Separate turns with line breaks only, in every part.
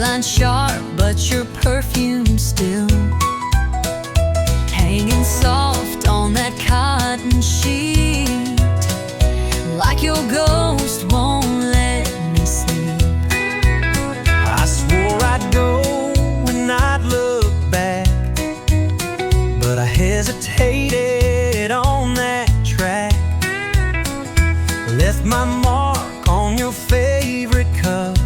line sharp, but your perfume still hanging soft on that cotton sheet, like your ghost won't let me sleep.
I swore I'd go and I'd look back, but I hesitated on that track. Left my mark on your favorite cup.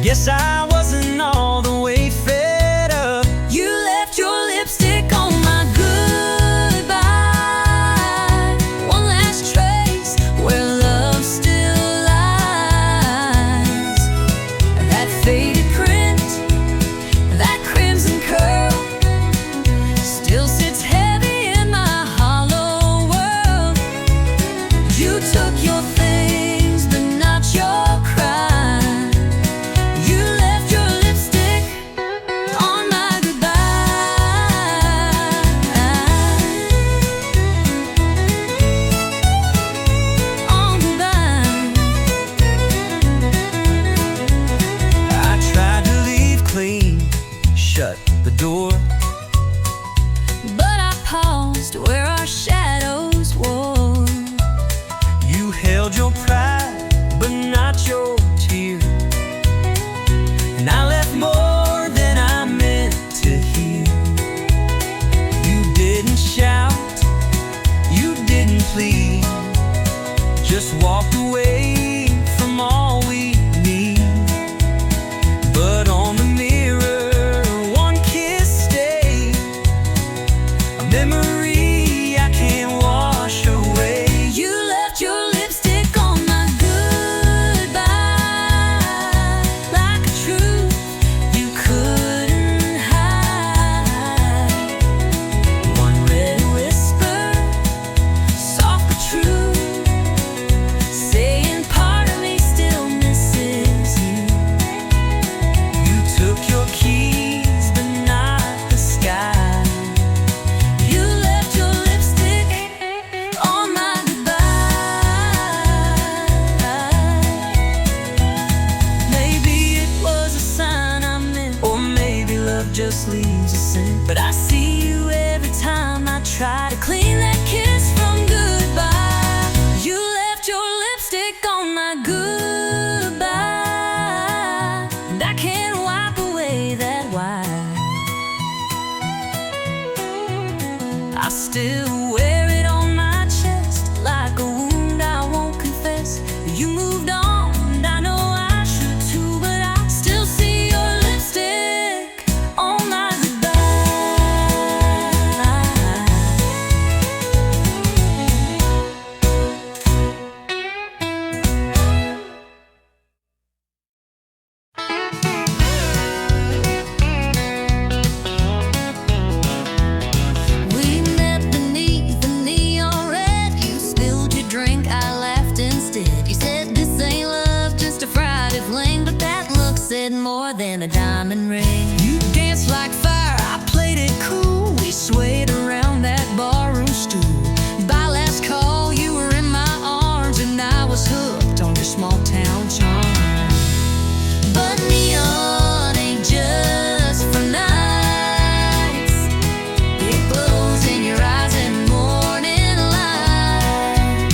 Guess I wasn't all the way fed up.
You left your lipstick on my goodbye, one last trace where love still lies. That faded print, that crimson curl, still sits heavy in my hollow world. You took your things, but not your cry.
Shut the door,
but I paused where our shadows wore.
You held your pride, but not your tear, and I left more than I meant to hear. You didn't shout, you didn't plead, just walked away from all we need. But on the memory I can't wash away.
You left your lipstick on my goodbye, like a truth you couldn't hide. One red whisper, soft but true, saying part of me still misses you.
You took your keys, but not the sky. Just leaves a scent, but I see you every time I try to clean that kiss from goodbye.
You left your lipstick on my goodbye, and I can't wipe away that white. I still wear it on my chest like a wound I won't confess. You moved on, and I know I should too, but I still see your lipstick on my goodbye. We met beneath the neon red. You spilled your drink, I laughed instead. You said this ain't love, just a Friday fling, but that look said more than a diamond ring.
You danced like fire, I played it cool.
We swayed around that barroom stool. By last call, you were in my arms, and I was hooked on your small town charm. But neon ain't just for nights. It glows in your eyes in morning light.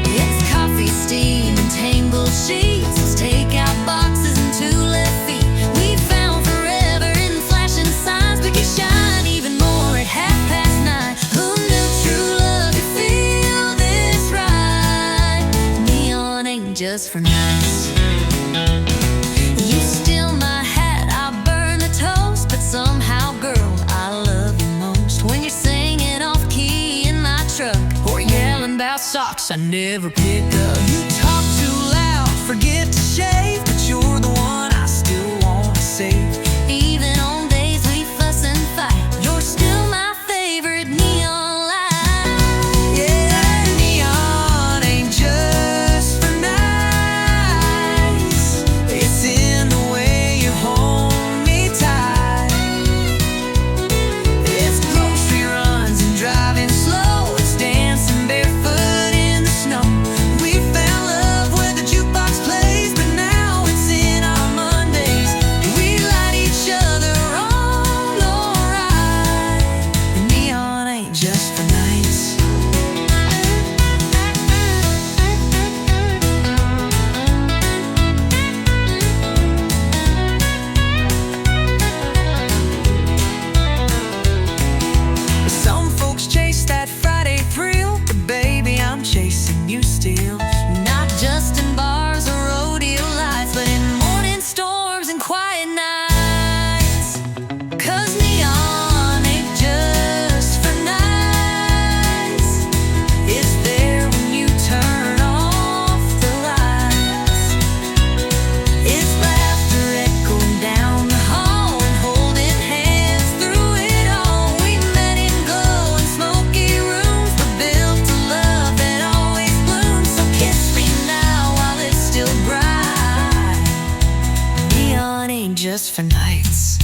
It's coffee, steam, and tangled sheets. It's takeout boxes and two left feet. We found forever in flashing signs, but you shine even more at 9:30. Who knew true love could feel this right? Neon ain't just for nights. You steal my hat, I burn the toast, but somehow, girl, I love you most when you're singing off key in my truck, or yelling about socks I never pick up.
You talk too loud, forget to shave, but you're the one I still want to save.
Even on days we fuss and fight, you're still my favorite neon light.
Yeah, neon ain't just for nights. It's in the way you hold me tight. It's grocery runs and driving slow. It's dancing barefoot in the snow. We fell
just for nights.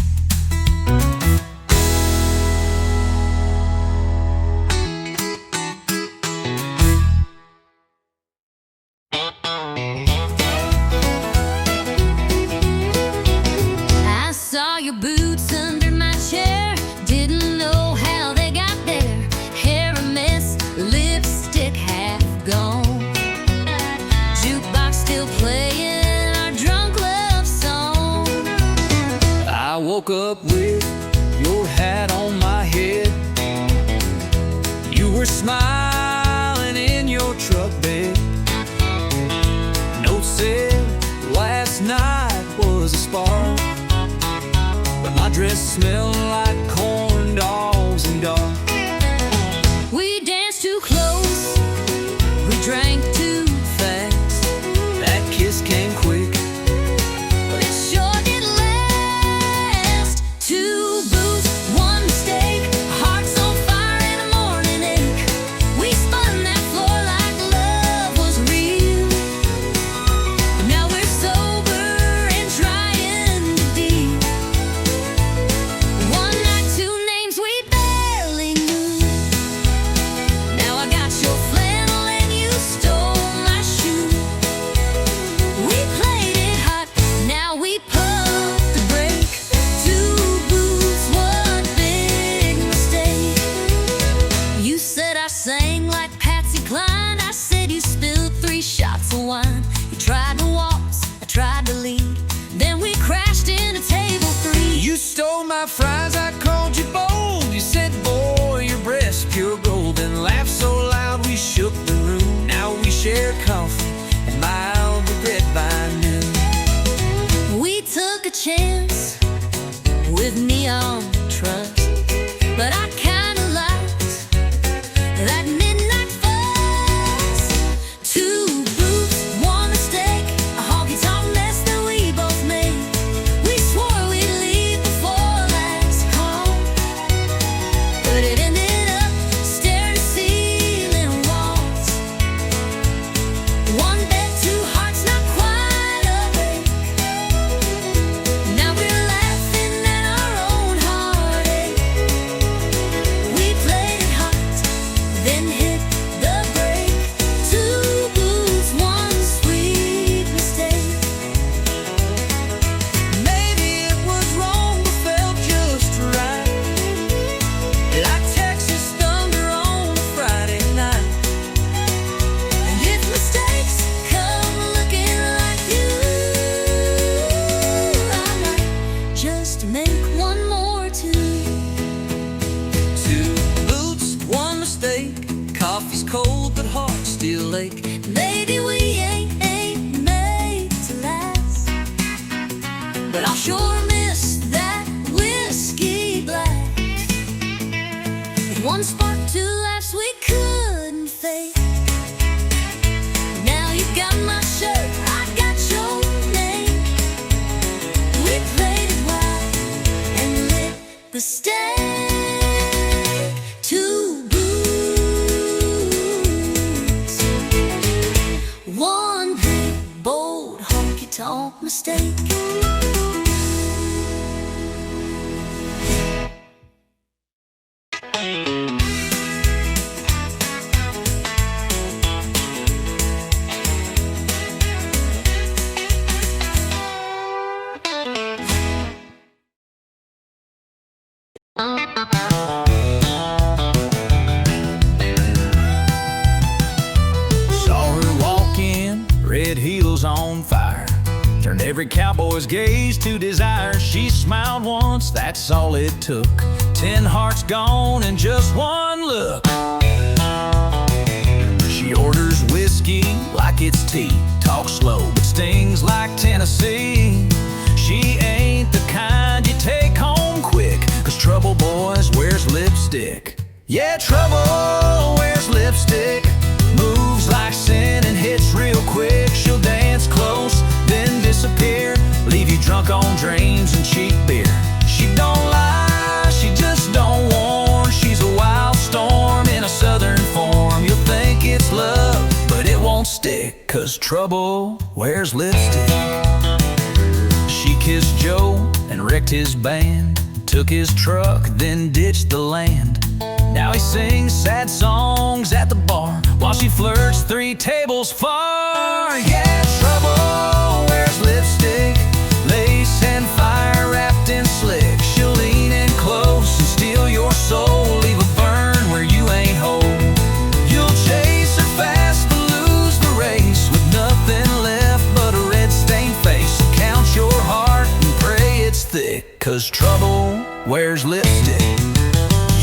I saw your boots under my chair, didn't know how they got there. Hair a mess, lipstick half gone, jukebox still playing our drunk love song.
I woke up with your hat on my head. You were smiling in your truck bed. Note said last night was a spark, but my dress smelled like corn dogs and dark.
We danced too close, we drank too fast.
That kiss came quick,
But it sure did last. Two boots, one mistake, hearts on fire and a morning ache. We spun that floor like love was real. But now we're sober and trying to deal. One night, two names we barely knew. Now I got your flannel and you stole my shoe. We played it hot, now we pump the brake. Two boots, one big mistake. You said I sang like Patsy Cline, I said you spilled 3 shots of wine. You tried to waltz, I tried to lead, then we crashed into table 3.
you stole my fries, I called you bold. You said, boy, your breast's pure gold, and laughed so loud we shook the room. Now we share coffee and mild regret by noon.
We took a chance with neon trust, but I kinda liked that midnight fuss. Two boots, one mistake, a honky-tonk mess that we both made. We swore we'd leave before last call, but it ended up stair-to-ceiling walls. One bed, two hearts, not quite awake. Now we're laughing at our own heartache. We played it hot, then hit the brake. Two boots, one sweet mistake.
Maybe it was wrong, but felt just right, like Texas thunder on a Friday night.
And if mistakes come looking like you, I might just make one more too.
Two boots, one mistake, coffee's cold but heart still ache.
Maybe we ain't made to last, but I'll sure miss that whiskey blast. One spark, two laughs we couldn't fake. Now you got my shirt, I got your name. We played it wild and lit the stake. Two boots, one big bold honky-tonk mistake.
Saw her walk in, red heels on fire, turned every cowboy's gaze to desire. She smiled once, that's all it took. 10 hearts gone in just one look. She orders whiskey like it's tea, talks slow but stings like Tennessee. She ain't the kind you take home quick, 'cause trouble boys wears lipstick. Yeah, trouble wears lipstick, moves like sin and hits real quick. She'll dance close, then disappear, leave you drunk on dreams and cheap beer. She don't lie, she just don't warn. She's a wild storm in a southern form. You'll think it's love, but it won't stick, 'cause trouble wears lipstick. She kissed Joe wrecked his band, took his truck, then ditched the land. Now he sings sad songs at the bar while she flirts 3 tables far. Yeah, trouble wears lipstick, lace and fire wrapped in slick. She'll lean in close and steal your soul, leave a burn where you ain't whole. You'll chase her fast but lose the race with nothing left but a red-stained face. So count your heart and pray it's thick, 'cause trouble wears lipstick.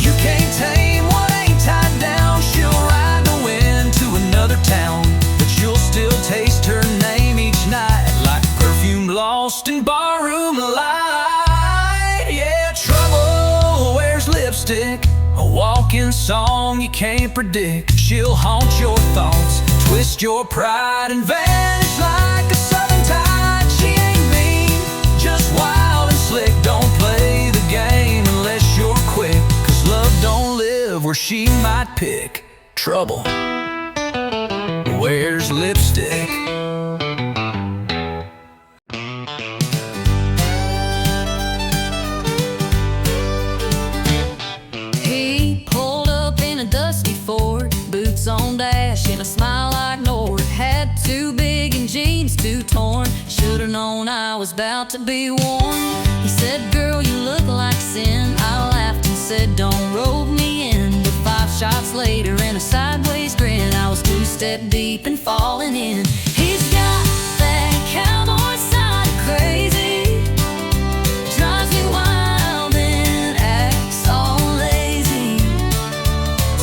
You can't tame what ain't tied down. She'll ride the wind to another town, but you'll still taste her name each night like perfume lost in barroom light. Yeah, trouble wears lipstick, a walking song you can't predict. She'll haunt your thoughts, twist your pride, and vanish like a southern tide. She ain't mean, just wild and slick. Don't play the game unless you're quick, 'cause love don't live where she might pick. Trouble wears lipstick.
He pulled up in a dusty Ford, boots on dash and a smile I ignored. Had too big and jeans too torn, should've known I was about to be warned. He said, "Girl, you look like sin." I laughed and said, "Don't rope me in." But 5 shots later and a sideways grin, I was 2 step deep and falling in. He's got that cowboy side of crazy, drives me wild and acts all lazy,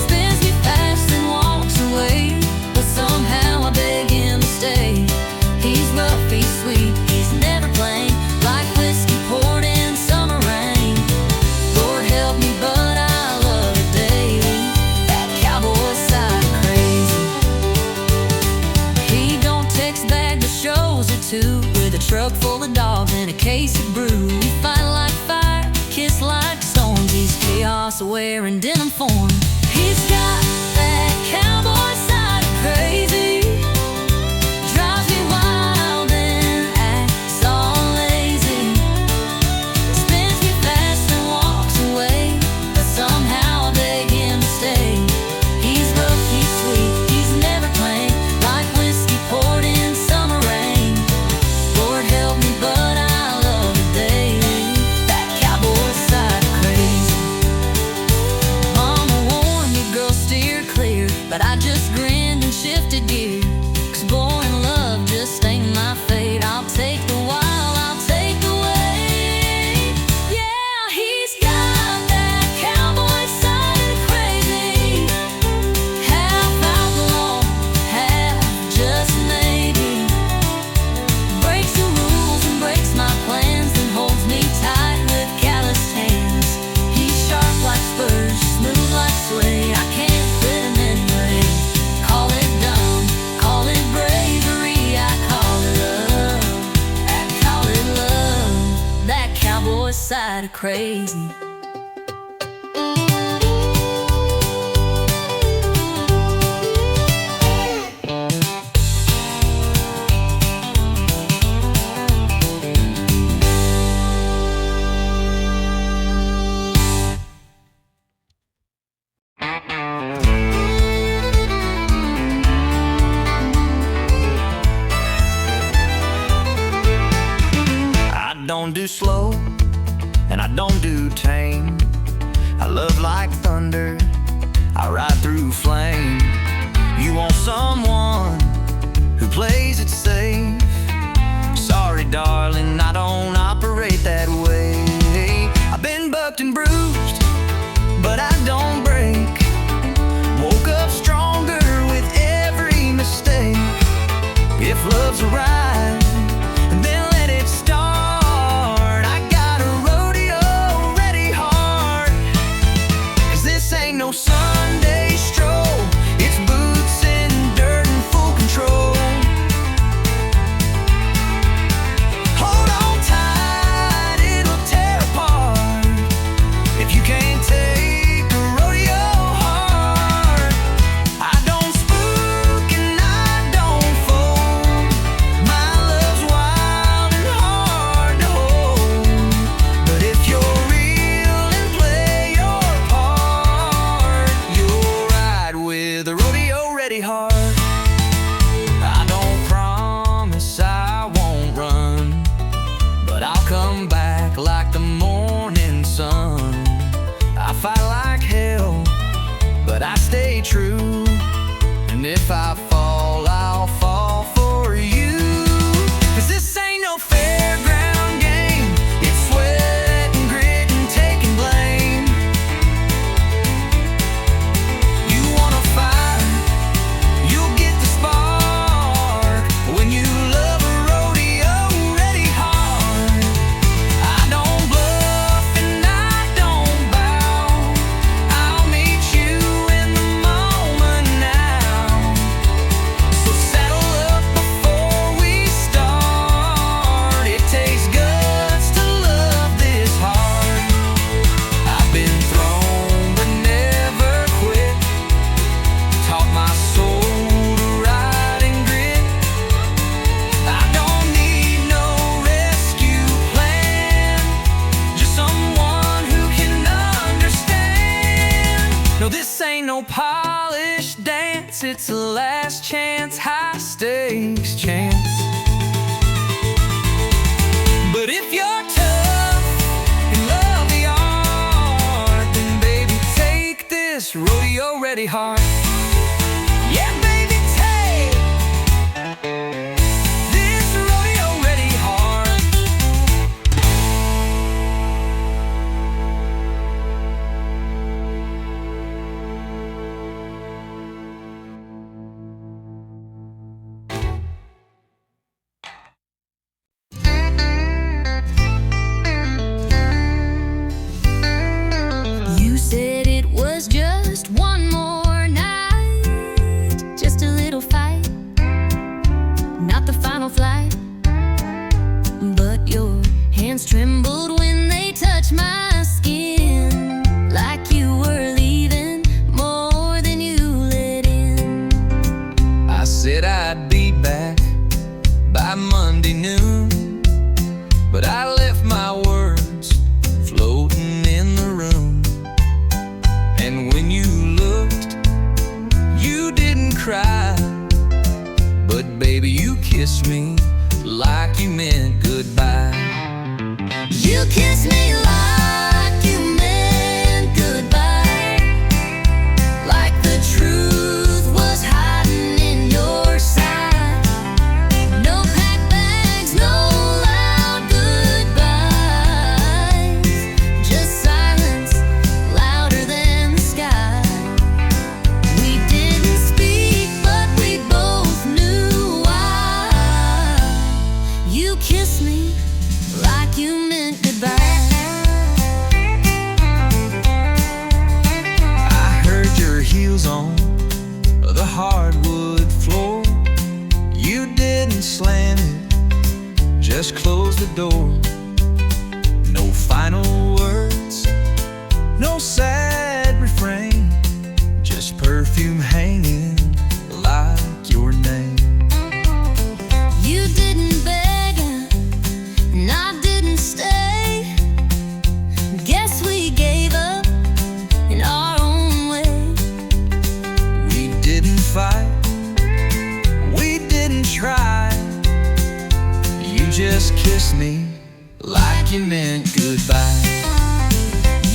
spins me fast and walks away, but somehow I beg him to stay. He's rough, he's sweet, he's never plain, like whiskey poured in summer rain. Lord help me, but I love it daily, that cowboy side of crazy. He don't text back but shows her too, with a truck full of dogs and a case of brew. We fight like fire, kiss like storms. He's chaos aware in denim form. He's got that cowboy side of crazy, drives me wild and acts all lazy, spins me fast and walks away, but somehow I beg him to stay. He's rough, he's sweet, he's never plain, like whiskey poured in summer rain. Lord help me, but I love it daily, that cowboy side of crazy. Mama warned me, girl, steer clear, but I just grinned and shifted gear, 'cause boring love just ain't my fate. I'll take the wild, I'll take the weight. Yeah, he's got that cowboy side of crazy, half outlaw, half just maybe. Breaks the rules and breaks my plans, and holds me tight with calloused hands. He's sharp like spurs, smooth like suede. I can't fit him anyway. Call it dumb, call it bravery, I call it love, I call it love, that cowboy side of crazy.
I don't do slow, and I don't do tame. I love like thunder, I ride through flame. You want someone who plays it safe? Sorry, darling, I don't operate that way. I've been bucked and bruised, but I don't break. Woke up stronger with every mistake. If love's a ride, then let it start. I got a rodeo-ready heart, 'cause this ain't no Sunday stroll. It's boots in dirt and full control. Oh, come back like the morning sun. I fight like hell, but I stay true. And if I fall, I'll fall for you. 'Cause this ain't no fairground game. It's sweat and grit and taking blame. You wanna fight, you'll get the spark. When you love a rodeo ready hard. I don't bluff and I don't bow. I'll meet you in the moment now. So saddle up before we start. It takes guts to love this hard. I've been thrown but never quit. Taught my soul to ride and grit. I don't need no rescue plan, just someone who can understand. No, this ain't no polished dance. It's a last chance, high stakes chance. But if you're tough and love the art, then baby, take this rodeo ready heart. Yeah, baby, take this rodeo ready heart.
You said it was just one more night, just a little fight, not the final flight. But your hands trembled when they touched my skin, like you were leaving more than you let in.
I said I'd be back by Monday noon, but I left my words floating in the room. And when you looked, you didn't cry, but baby, you kissed me like you meant goodbye.
You kissed me like you meant goodbye, like the truth was hiding in your side. No packed bags, no loud goodbyes, just silence louder than the sky. We didn't speak, but we both knew why. You kissed me like you meant goodbye.
I heard your heels on the hardwood floor. You didn't slam it, just close the door. No final words, no sad refrain, just perfume hanging like your name.
You didn't beg and I didn't stay. Guess we gave up in our own way.
We didn't fight, we didn't try. You just kissed me like you meant goodbye.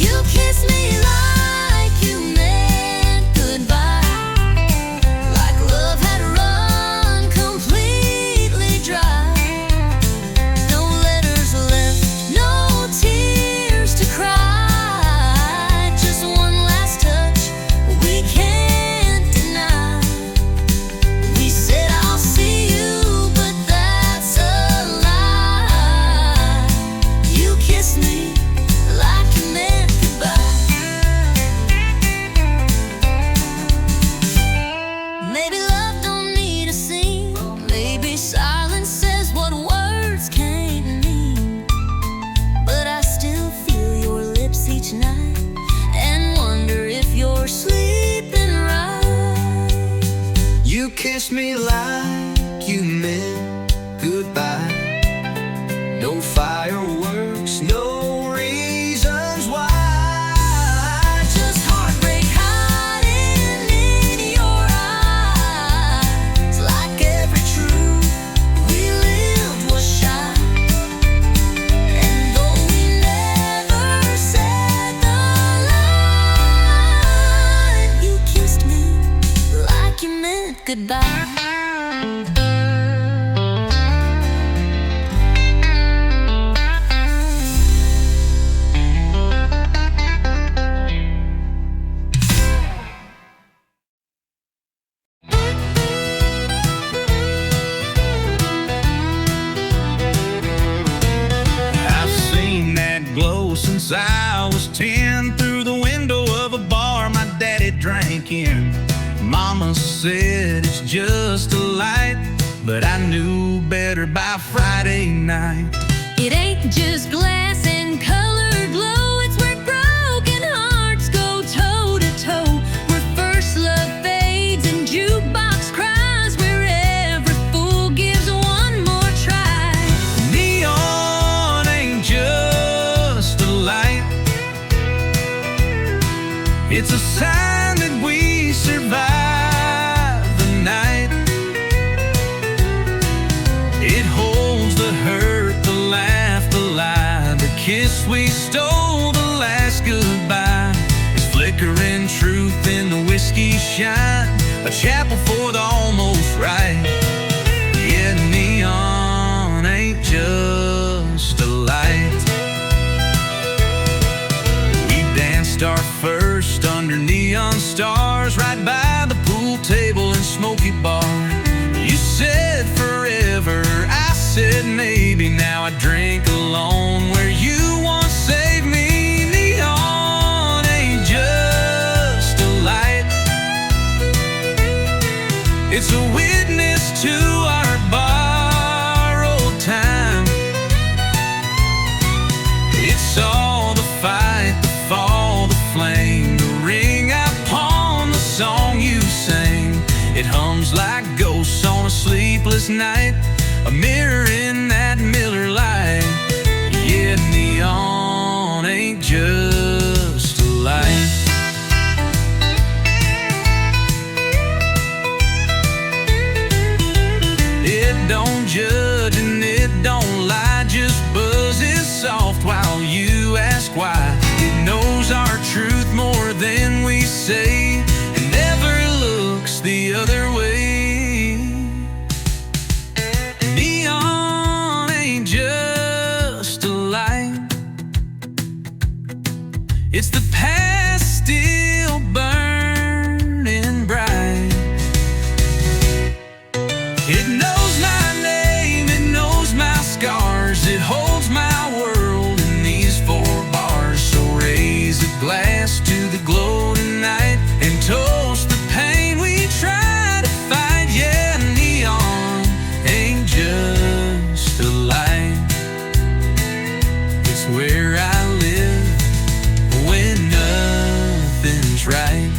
You kissed me like you meant goodbye, like love had run completely dry. No letters left, no tears to cry, just one last touch we can't deny. We said I'll see you, but that's a lie. You kissed me like you meant goodbye. Maybe love don't need a scene. Maybe silence says what words can't mean. But I still feel your lips each night and wonder if you're sleeping right.
You kissed me like you meant goodbye. No fireworks, no reasons why.
Just heartbreak hiding in your eyes, like every truth we lived was shy. And
said it's just a light, but I knew better by Friday night.
It ain't just glass and colored glow, it's where broken hearts go toe to toe, where first love fades and jukebox cries, where every fool gives one more try.
Neon ain't just a light, it's a sign that we survive the night. It holds the hurt, the laugh, the lie, the kiss we stole, the last goodbye. It's flickering truth in the whiskey shine, a chapel for the almost right. Yeah, neon ain't just a light. We danced our first under neon stars, right by the pool table and smoky bar. You said forever, I said maybe. Now I drink alone where you once saved me. Neon ain't just a light, it's a witness to our borrowed time. It saw the fight, the fall, the flame, the ring upon the song you sang. It hums like ghosts on a sleepless night, a mirror in that Miller light. Yeah, neon ain't just a light. It don't judge and it don't lie, just buzzes soft while you ask why. It knows our truth more than we say, and never looks the other way. Neon ain't just a light, it's the past still burning bright. It knows my name, it knows my scars, it holds my world in these four bars. So raise a glass to the glow tonight and toast the pain we try to fight. Yeah, neon ain't just a light, it's where I live when nothing's right.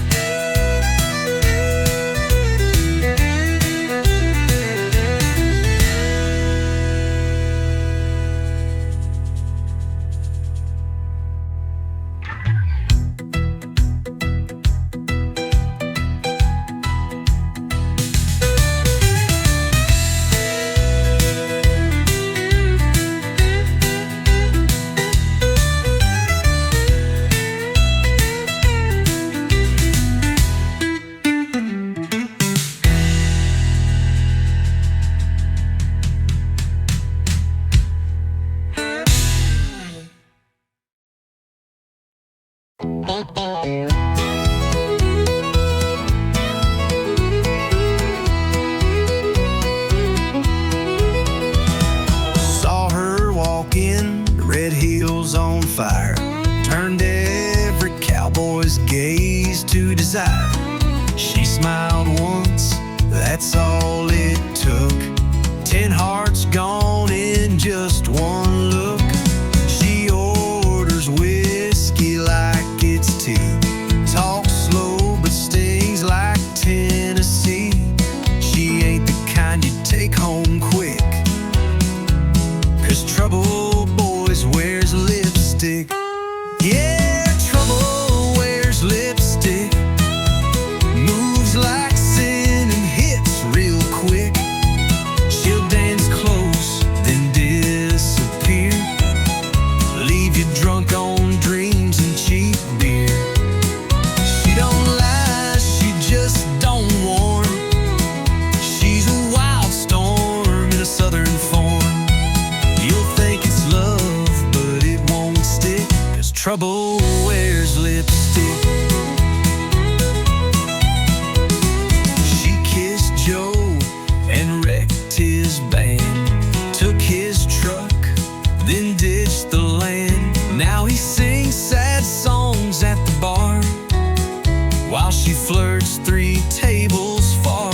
Saw her walk in, red heels on fire, turned every cowboy's gaze to desire. She smiled once, that's all it took. 10 hearts gone in just one look. She orders whiskey like it's tea, talks slow but stings like Tennessee. She ain't the kind you take home quick, 'cause trouble boys wears lipstick. Yeah, trouble wears lipstick, moves like sin and hits real quick. She'll dance close, then disappear, leave you drunk on dreams and cheap beer. She don't lie, she just don't warn. She's a wild storm in a southern form. You'll think it's love, but it won't stick, 'cause trouble wears lipstick. She kissed Joe and wrecked his band, took his truck, then ditched the land. Now he sings sad songs at the bar, while she flirts 3 tables far.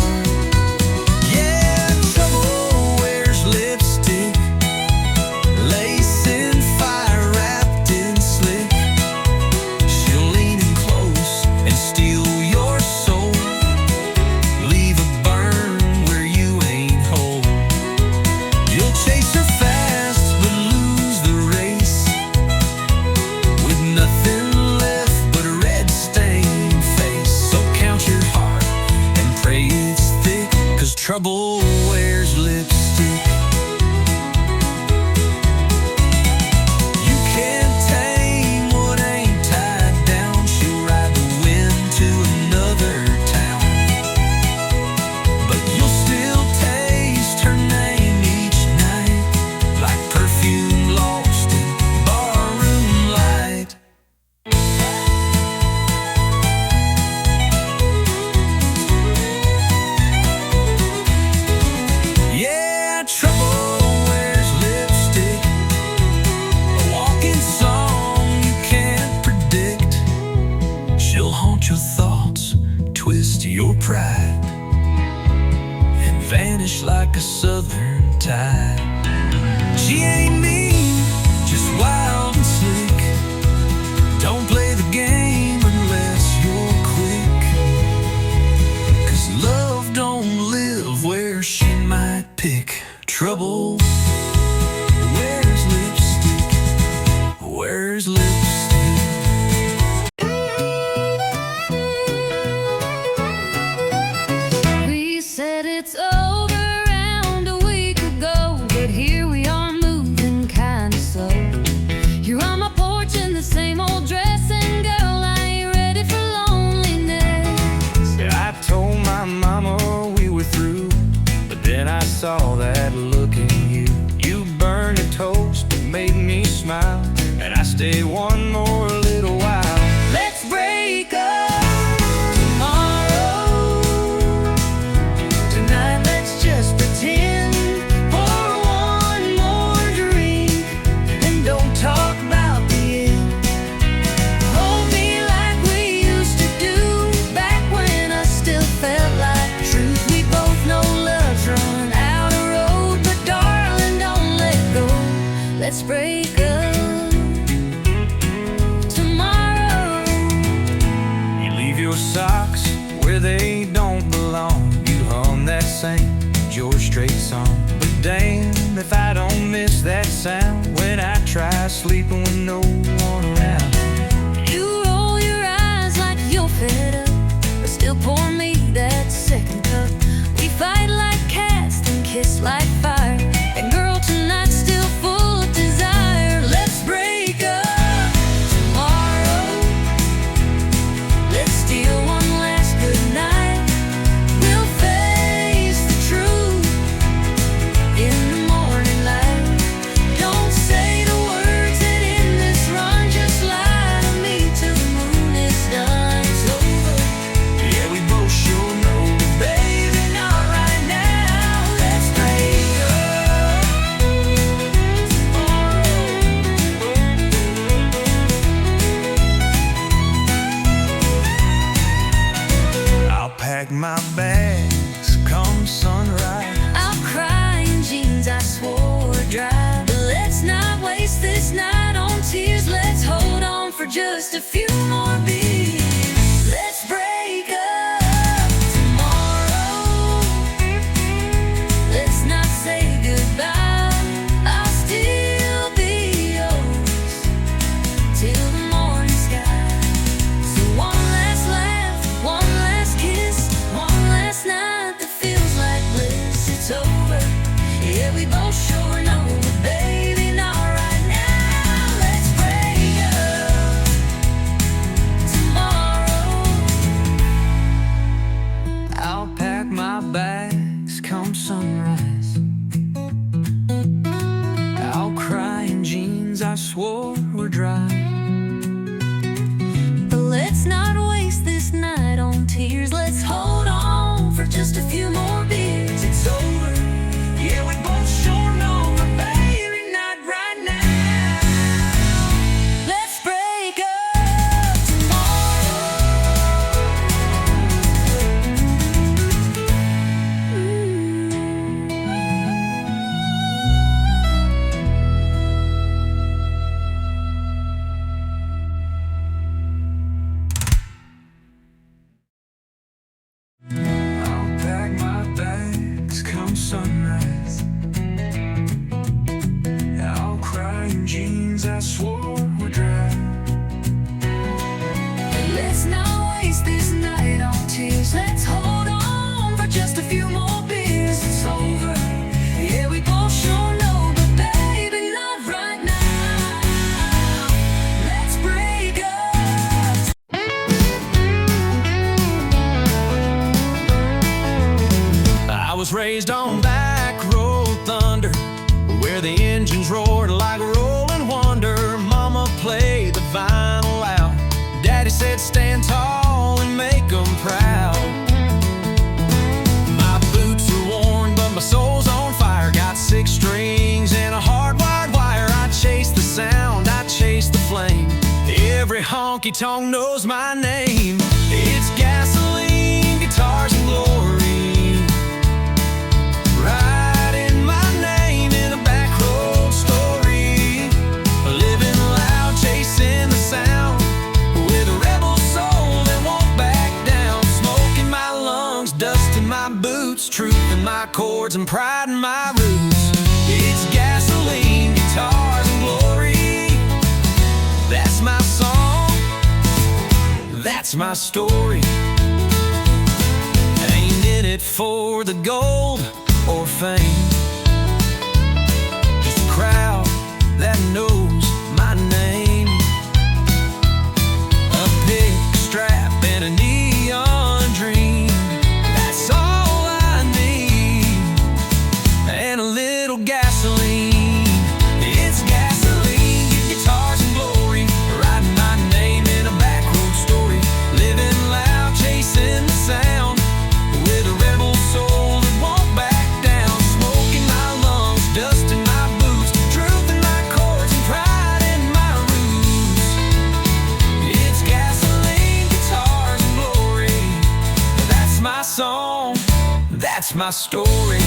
a southern tide. She ain't mean, just wild and slick. Don't play the game unless you're quick, 'cause love don't live where she might pick. Trouble, where's lipstick? Where's lipstick?
We said it's over around a week ago, but here we are moving kinda slow. You're on my porch in the same old dress, and girl, I ain't ready for loneliness.
Yeah, I told my mama we were through, but then I saw that look in you. You burned a toast that made me smile, and I stayed one more little while.
Let's break up tomorrow.
Tonight let's just pretend.
Pour one more drink
And don't talk about the end.
Hold me like we used to do,
Back when I still felt like truth.
we both know love's run out of road, but darling, don't let go. Let's break up tomorrow.
You leave your socks where they don't belong. You hum that same George Strait song, but damn if I don't miss that sound when I try sleeping with no one around.
You roll your eyes like you're fed up, but still pour me that second cup. We fight like cats and kiss like fire, and girl, tonight's still full of desire. Let's break up tomorrow. Let's steal one last good night. We'll face the truth in the morning light. Don't say the words that end this run, just lie to me till the moon is done. It's over.
Yeah, we both sure know, but baby, not right now. Let's break up tomorrow. I'll pack my bags come sunrise.
I'll cry in jeans I swore were dry, but let's not waste this night on tears. Let's hold on for just a few more beers. Let's break up tomorrow. Let's not say goodbye. I'll still be yours till the morning sky. So one last laugh, one last kiss, one last night that feels like bliss. It's over. Yeah, we both sure know, but baby, not right now. Let's break up tomorrow.
I'll pack my bags come sunrise. I'll cry in jeans I swore were dry.
But let's not waste this night on tears. Let's hold on for just a few more beers.
It's over. Yeah, we both sure know, but baby, not right now.
Let's break up tomorrow.
I'll pack my bags come sunrise. I'll cry in jeans I swore were dry.
Let's not waste this night on tears. Let's hold on for just a few more beers. It's over. Yeah, we both sure know, but baby, not right now. Let's break up.
I was raised on back road thunder, where the engines roared like rolling wonder. Mama played the vinyl loud. Daddy said stand tall and make 'em proud. My boots are worn, but my soul's on fire. Got 6 strings and a hardwired wire. I chase the sound, I chase the flame. Every honky-tonk knows my name. It's gasoline, guitars, and glory. Right. truth in my chords and pride in my roots. It's gasoline, guitars, and glory. That's my song, that's my story. Ain't in it for the gold or fame, just a crowd that knows my name. A pick strap and a neon dream, that's all I need. And a little gasoline. It's gasoline, guitars and glory, writing my name in a backroom story. Living loud, chasing the sound, with a rebel soul that won't back down. Smoke in my lungs, dust in my boots, truth in my chords and pride in my roots. It's gasoline, guitars and glory. That's my song, that's my story.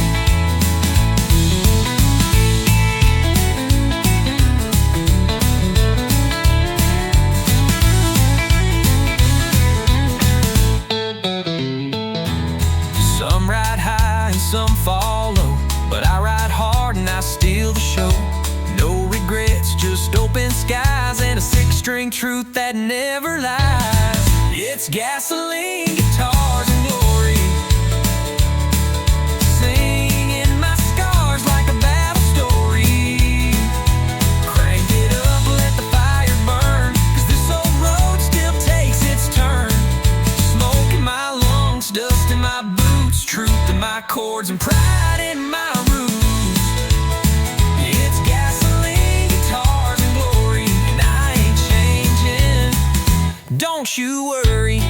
Some ride high and some follow, but I ride hard and I steal the show. No regrets, just open skies and a six-string truth that never lies. It's gasoline, guitars and glory, singing my scars like a battle story. Crank it up, let the fire burn, 'cause this old road still takes its turn. Smoke in my lungs, dust in my boots, truth in my chords and pride in my roots. It's gasoline, guitars and glory, and I ain't changing, don't you worry.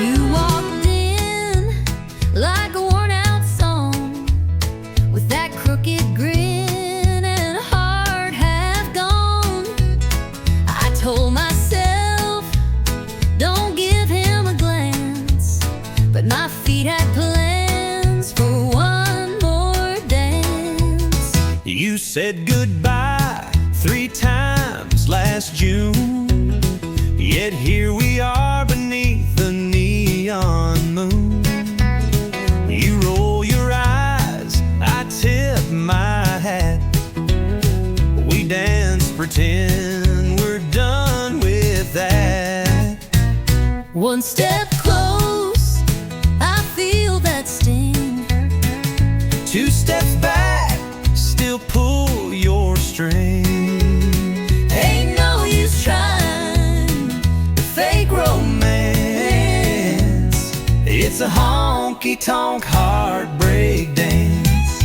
You walked in like a worn-out song, with that crooked grin and a heart half gone. I told myself, don't give him a glance, but my feet had plans for one more dance.
You said goodbye 3 times last June, yet here we are beneath the neon moon. You roll your eyes, I tip my hat. We dance, pretend we're done with that.
One step close, I feel that sting.
2 steps back, still pull your string.
Ain't no use trying to fake romance.
It's a honky-tonk heartbreak dance.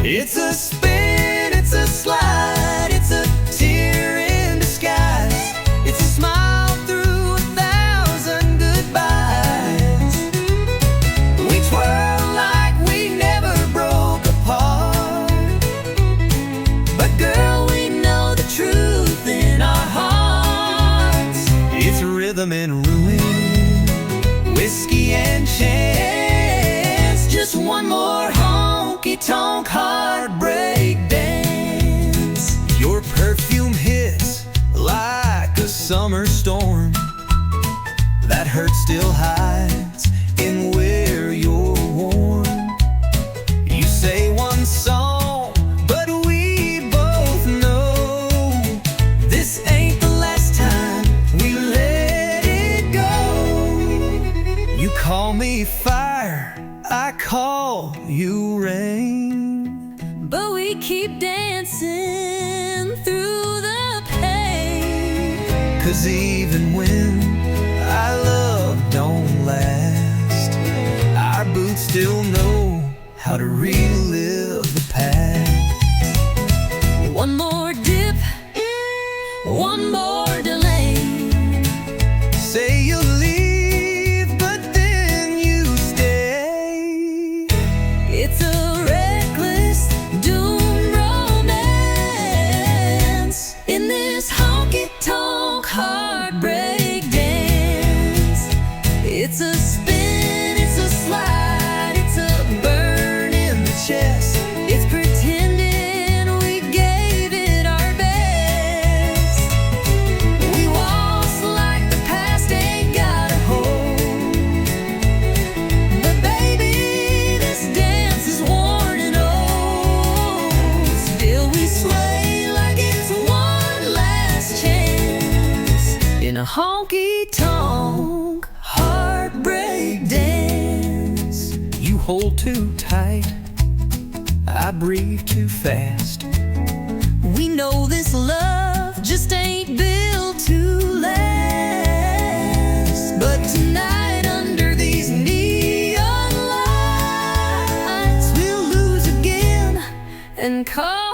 It's a spin, it's a slide, it's a tear in disguise. It's a smile through 1,000 goodbyes. We twirl like we never broke apart, but girl, we know the truth in our hearts. It's rhythm and ruin, whiskey and chance, just one more honky-tonk heartbreak dance. Your perfume hits like a summer storm, that hurt still hides in where you're warm. You say one song, but we both know this ain't the last time we let it go. You call me fire, I call you rain,
But we keep dancing through the pain.
'cause even when our love don't last, our boots still know how to relive the past.
One more dip, one more delay.
Say you'll leave, but then you stay.
It's a reckless doom romance in this honky-tonk heartbreak.
honky-tonk heartbreak dance.
You hold too tight, I breathe too fast.
We know this love just ain't built to last. But tonight under these neon lights, we'll lose again and call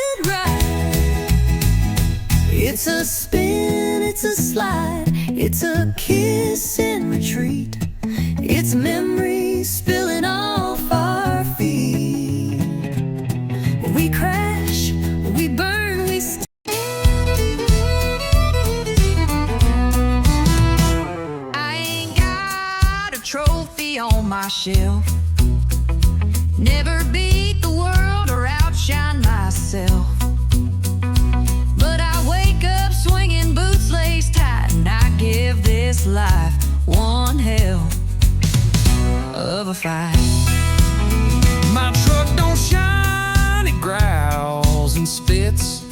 it right. It's a spin, it's a slide, it's a kiss in retreat. It's memories spilling off our feet. We crash, we burn, we
I ain't got a trophy on my shelf. Never beat the world or outshine myself. But I wake up swinging boots laced tight, and I give this life one hell of a fight.
My truck don't shine, it growls and spits,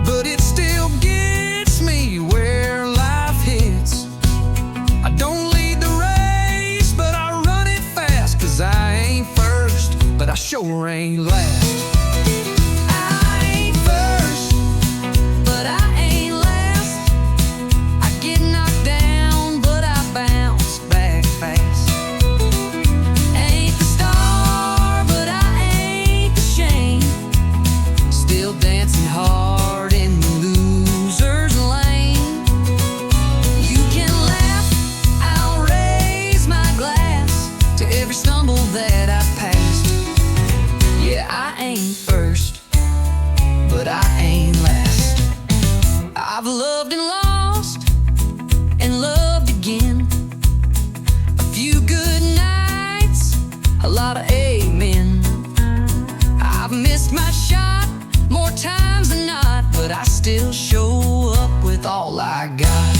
but it still gets me where life hits. I don't lead the race, but I run it fast, 'cause I ain't first, but I sure ain't last.
I ain't first, but I ain't last. I get knocked down, but I bounce back fast. Ain't the star, but I ain't the shame. Still dancing hard in the loser's lane. You can laugh, I'll raise my glass to every stumble that I've passed. Yeah, I ain't first, but I ain't last. I've loved and lost and loved again. A few good nights, a lot of amen. I've missed my shot more times than not, but I still show up with all I got.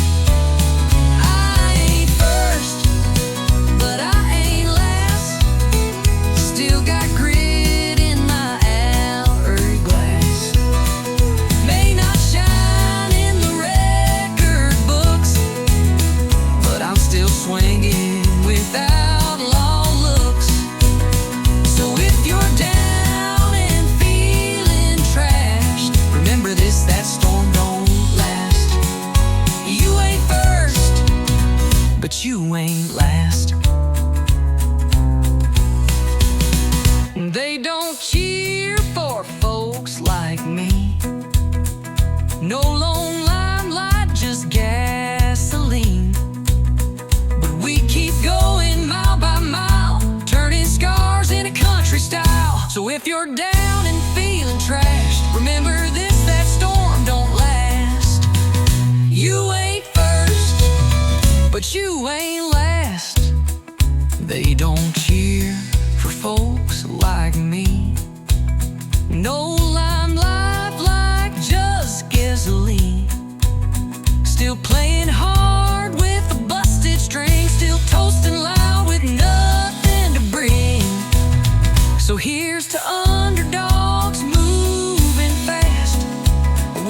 I ain't first, but I ain't last. Still got grit in my hourglass. May not shine in the record books, but I'm still swinging without long looks. So if you're down and feeling trashed, remember this, that storm don't last. You ain't first, but you ain't last. They don't cheer for folks like me. No long limelight, just gasoline. But we keep going mile by mile, turning scars into country style. So if you're down and feeling trashed, remember this, that storm don't last. You ain't first, but you ain't last. They don't cheer for folks like me. No limelight, like just gasoline. Still playing hard with a busted string, still toasting loud with nothing to bring. So here's to underdogs moving fast.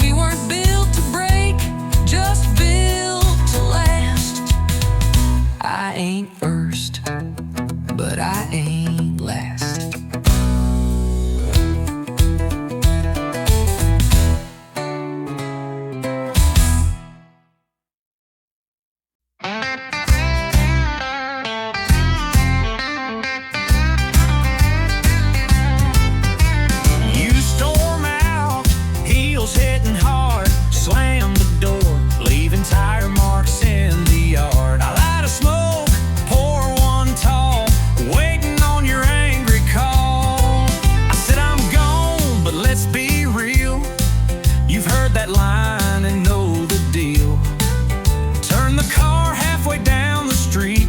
We weren't built to break, just built to last. I ain't first, but I ain't last.
You storm out, heels hitting hard, slam the door, leaving tire marks in the yard. I light a smoke, pour one tall, waiting on your angry call. I said I'm gone, but let's be real. You've heard that line and know the deal. Turn the car halfway down the street,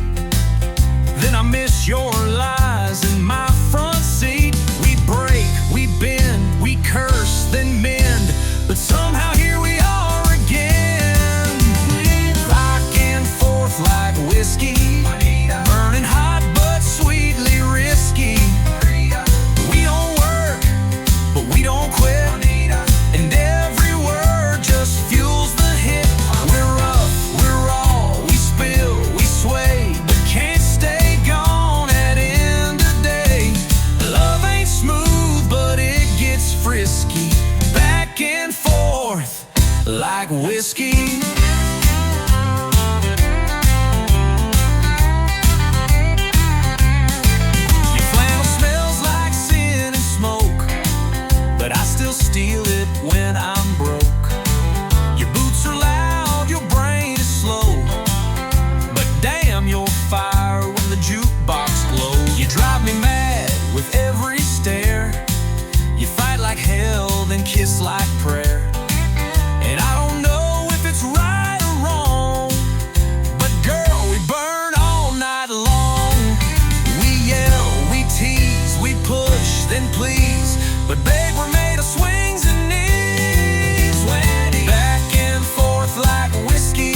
then I miss your lies in my front seat. We break, we bend, we curse, then mend, but somehow here we are again. Back and forth like whiskey, burning hot but sweetly risky. We don't work, but we don't quit. like whiskey. Your flannel smells like sin and smoke, but I still steal it when I'm broke. Your boots are loud, your brain is slow, but damn, you're fire when the jukebox glows. You drive me mad with every stare. You fight like hell, then kiss like prayer. And I don't know if it's right or wrong, but girl, we burn all night long. We yell, we tease, we push, then please, but babe, we're made of swings and knees. When back and forth like whiskey,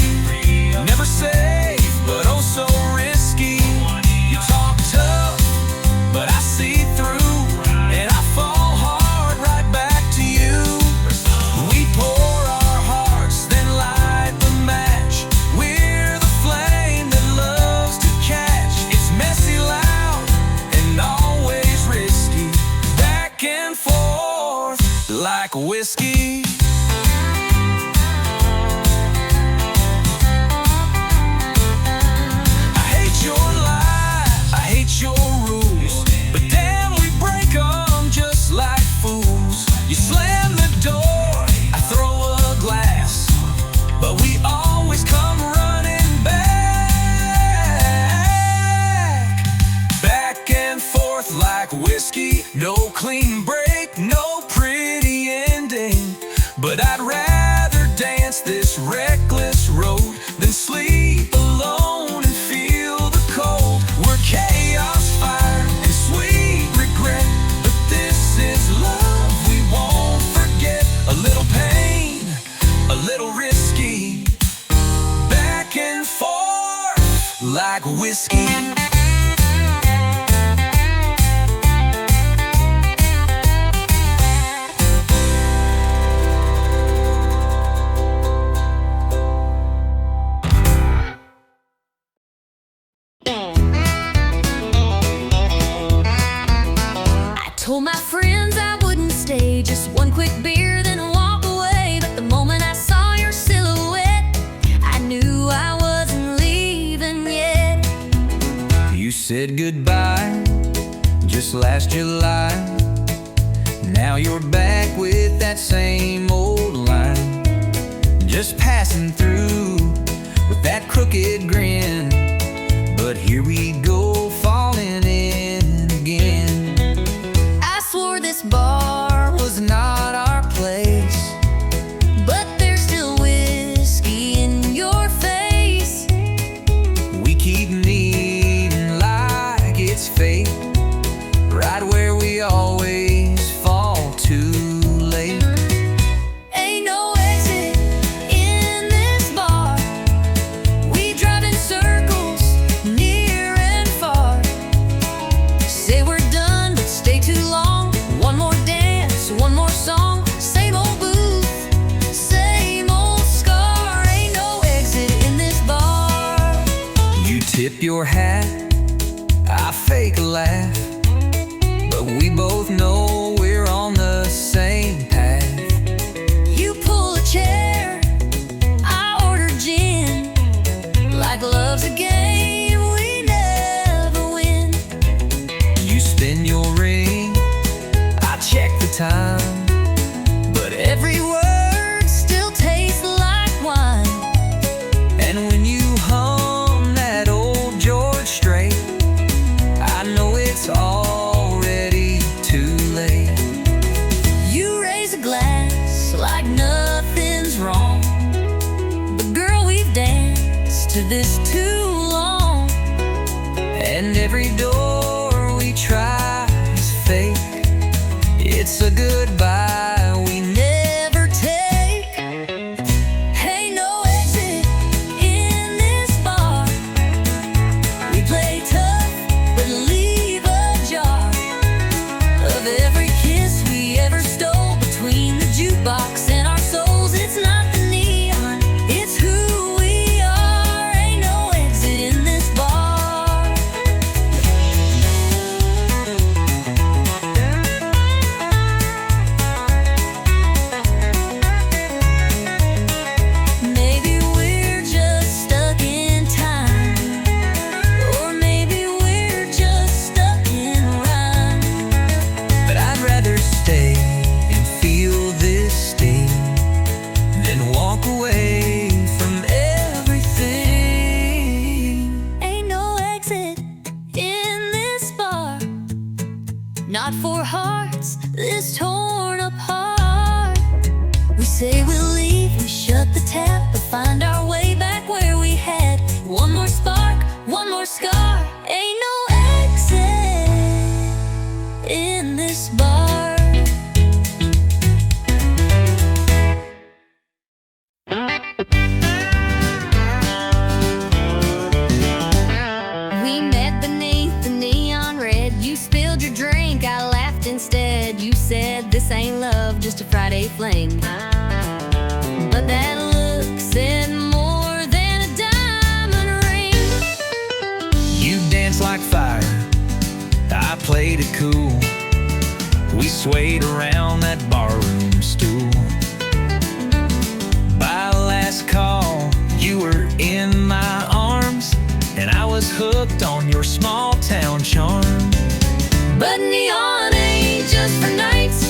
never safe, but oh so risky. You talk tough, but I see through, and I fall hard right back to you. We pour our hearts, then light the match. We're the flame that loves to catch. It's messy, loud, and always risky. Back and forth like whiskey. I hate your lies, I hate your rules, but damn, we break them just like fools. You slam the door, I throw a glass, but we always come running back. Back and forth like whiskey, no clean break, no pretty ending, but I'd rather dance this reckless road than sleep alone and feel the cold. We're chaos, fire, and sweet regret, but this is love we won't forget. A little pain, a little risky, back and forth like whiskey.
Told my friends I wouldn't stay, just one quick beer, then walk away. But the moment I saw your silhouette, I knew I wasn't leaving yet.
You said goodbye just last July. Now you're back with that same old line, just passing through with that crooked grin. But here we go, falling in again.
I swore this bar
Was not our place,
but there's still whiskey in your face.
we keep needing like it's fate, right where we always fall too late.
Ain't no exit in this bar. We drive in circles, near and far. Say we're done, but stay too long. One more dance, one more song. Same old booth, same old scar. Ain't no exit in this bar.
You tip your hat, I fake a laugh, but we both know we're on the same path.
You pull a chair, I order gin. Like love's a game we never win.
You spin your ring, I check the time, but every word still tastes like wine. And when you hum that old George Strait, I know it's already too late.
You raise a glass like nothing's wrong, but girl, we've danced to this too long.
And every door we try is fake. It's a goodbye we
Never take. Ain't no exit in this bar. We play tough, but leave a jar of every kiss we ever stole between the jukebox and our souls. It's not the neon, it's who we are. Ain't no exit in this bar. love, just a Friday fling. But that look said more than a diamond ring.
You danced like fire, I played it cool. We swayed around that barroom stool. By last call, you were in my arms, and I was hooked on your small town charm.
But neon ain't just for nights.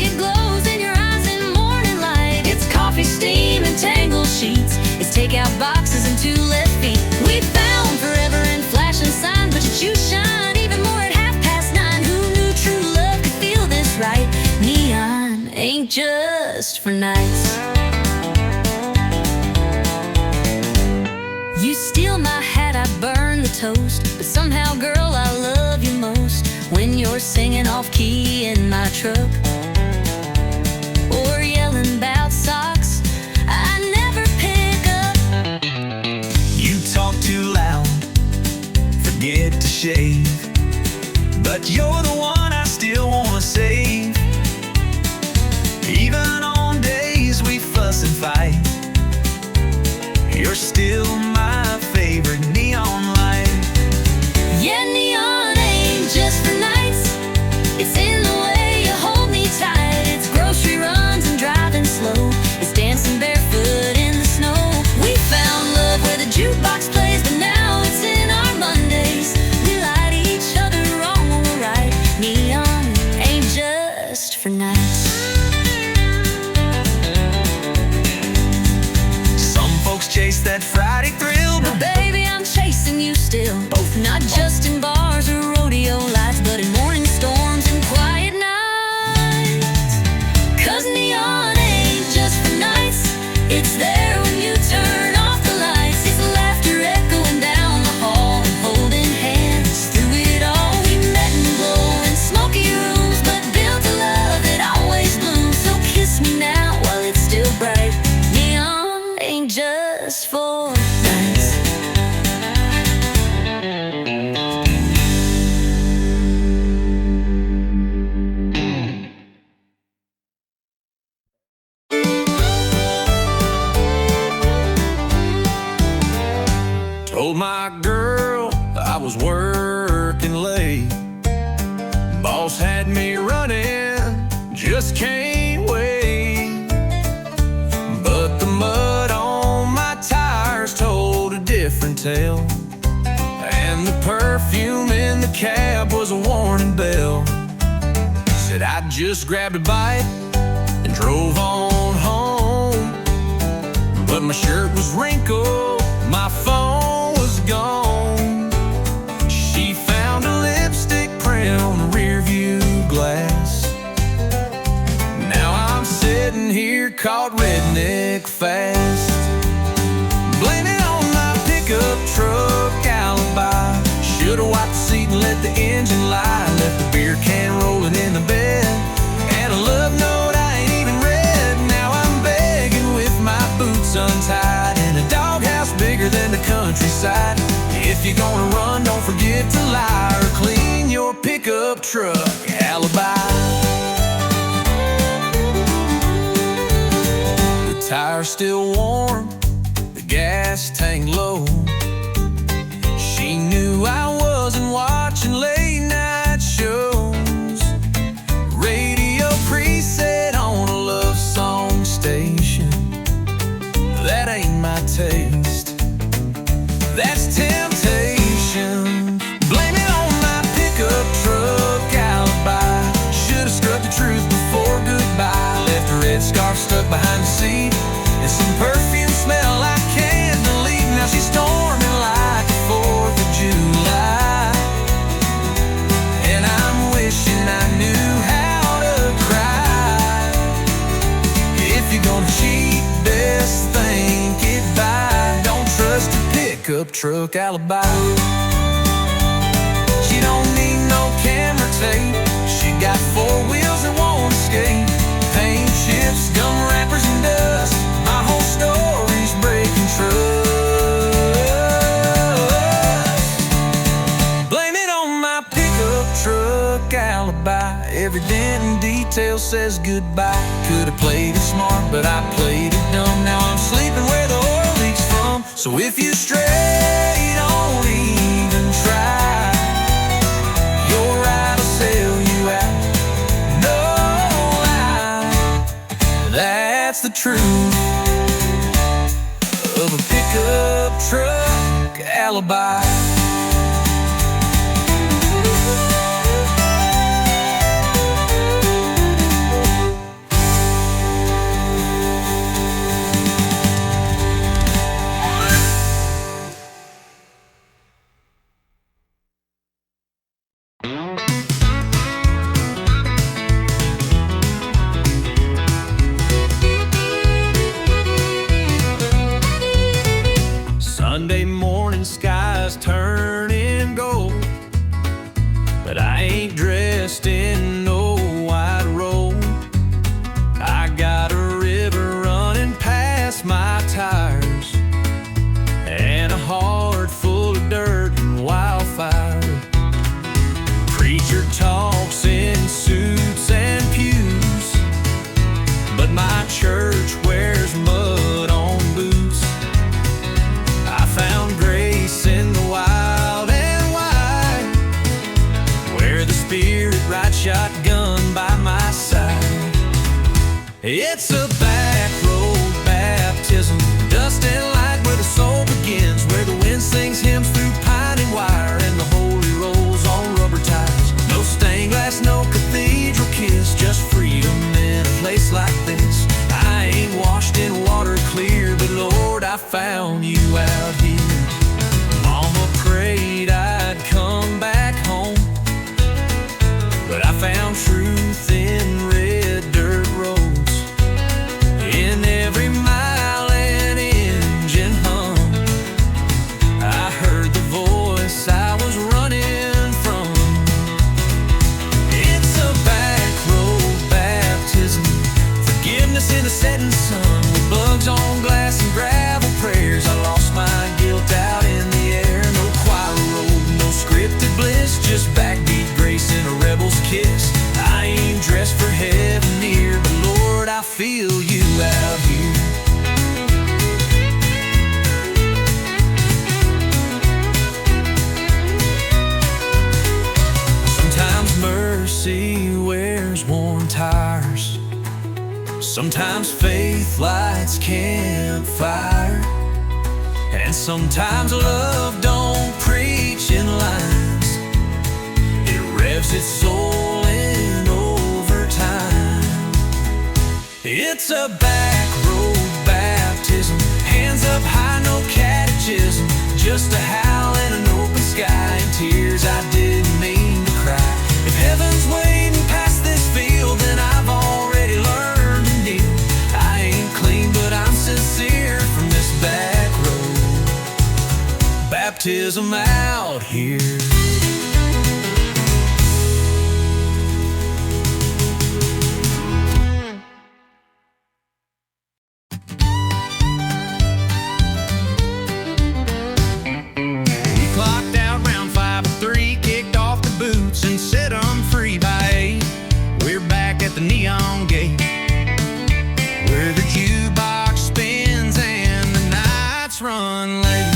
It glows in your eyes in morning light. It's coffee, steam, and tangled sheets. It's takeout boxes and 2 left feet. We found forever in flashing signs, but you shine even more at 9:30. Who knew true love could feel this right? Neon ain't just for nights. You steal my hat, I burn the toast. But somehow, girl, I love you most when you're singing off-key in my truck, or yelling about socks I never pick up.
You talk too loud, forget to shave, but you're the one I still wanna save. Even on days we fuss and fight, you're still my favorite neon light.
Yeah, neon ain't just for nights. It's in the way you hold me tight. It's grocery runs and driving slow. It's dancing barefoot in the snow. We found love where the jukebox plays, but now it's in our Mondays. We light each other wrong when we're right. Neon ain't just for nights.
Some folks chase that Friday thrill,
But baby, I'm chasing you still. Both not just in bars or rodeo lights, but in morning storms and quiet nights. 'Cause neon ain't just for nights. It's there when you turn off the lights. It's laughter echoing down the hall and holding hands through it all. We met in glowing smoky rooms, but built a love that always blooms. So kiss me now while it's still bright. Neon ain't just for nights.
Told my girl I was working late. Boss had me running, just can't wait. But the mud on my tires told a different tale, and the perfume in the cab was a warning bell. Said I just grabbed a bite and drove on home, but my shirt was wrinkled, my phone was gone. She found a lipstick print on the rear view glass. Now I'm sitting here caught redneck fast. Blame it on my pickup truck alibi. Should've wiped the seat and let the engine lie. Left the beer can rolling in the bed, and a love note I ain't even read. Now I'm begging with my boots untied in a doghouse bigger than the countryside. If you're gonna run, don't forget to lie or clean your pickup truck alibi. The tire's still warm, the gas tank low. She knew I wasn't watching late night shows. Radio preset on a love song station. That ain't my taste, that's temptation. Blame it on my pickup truck alibi. Should've struck the truth before goodbye. Left a red scarf stuck behind the seat, and some perfume smell I can't delete. Now she's storming like the 4th of July, and I'm wishing I knew how to cry. If you're gonna cheat, best think it by. Don't trust a pickup truck alibi. She don't need no camera tape. She got 4 wheels that won't escape. Paint chips, gum wrappers, and dust. My whole story's breaking trust. Blame it on my pickup truck alibi. Every dent and detail cocktail says goodbye. Could've played it smart, but I played it dumb. Now I'm sleeping where the oil leaks from. So if you stray, don't even try. Your ride will sail you out, no lie. That's the truth of a pickup truck alibi. Sunday morning skies turning gold, but I ain't dressed in no white robe. I got a river running past my tires and a heart full of dirt and wildfire. Preacher talks in suits and pews, but my church wears mud on boots. I found grace in the wild and wide, where the Spirit rides shotgun by my side. It's a back road baptism, dust and light where the soul begins, where the wind sings hymns through pine and wire, and the holy rolls on rubber tires. No stained glass, no cathedral kiss, just freedom in a place like this. I ain't washed in water clear, but Lord, I found you out here. Mama prayed I'd come back home, but I found truth in red dirt roads, in every mile an engine hum. I heard the voice I was running from. It's a back road baptism, forgiveness in the setting sun, with bugs on glass and gravel prayers. I lost my guilt out in the air. No choir road, no scripted bliss, just backbeat grace and a rebel's kiss. I ain't dressed for heaven near, but Lord, I feel you out here. Sometimes mercy wears worn tires, sometimes faith lights campfire, and sometimes love don't preach in lines. It revs its soul in overtime. It's a back road baptism, hands up high, no catechism, just a howl and an open sky, and tears I didn't mean to cry. If heaven's waiting past this field, then I've already learned to kneel. I ain't clean, but I'm sincere from this back road baptism out here. We clocked out round 5:03, kicked off the boots and set 'em free by 8. We're back at the neon gate, where the jukebox spins and the nights run late.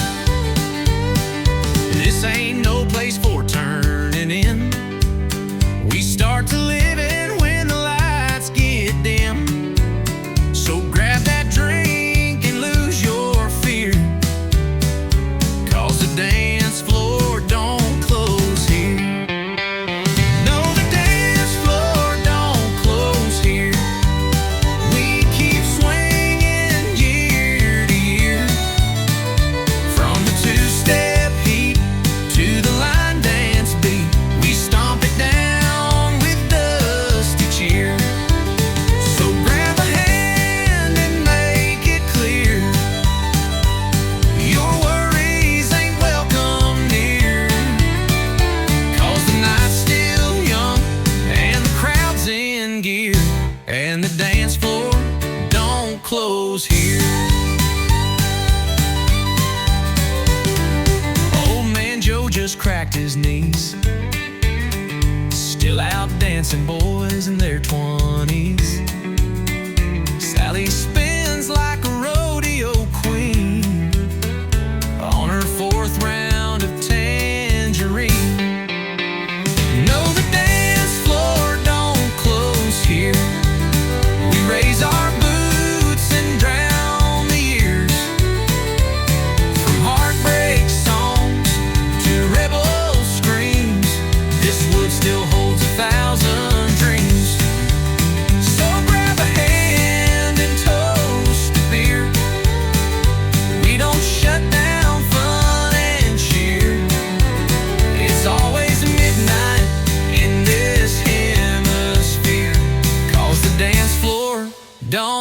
This ain't no place for turning in. We start to live in when the lights get dim. So grab that drink and lose your fear, 'cause the dance floor don't close here. No, the dance floor don't close here. We keep swinging year to year, from the two-step heat to the line dance beat. We stomp it down with dusty cheer. So grab a hand and make it clear, your worries ain't welcome near, 'cause the night's still young and the crowd's in gear, and the dance floor don't close here. Old man Joe just cracked his knees, still out dancing boys in their 20s.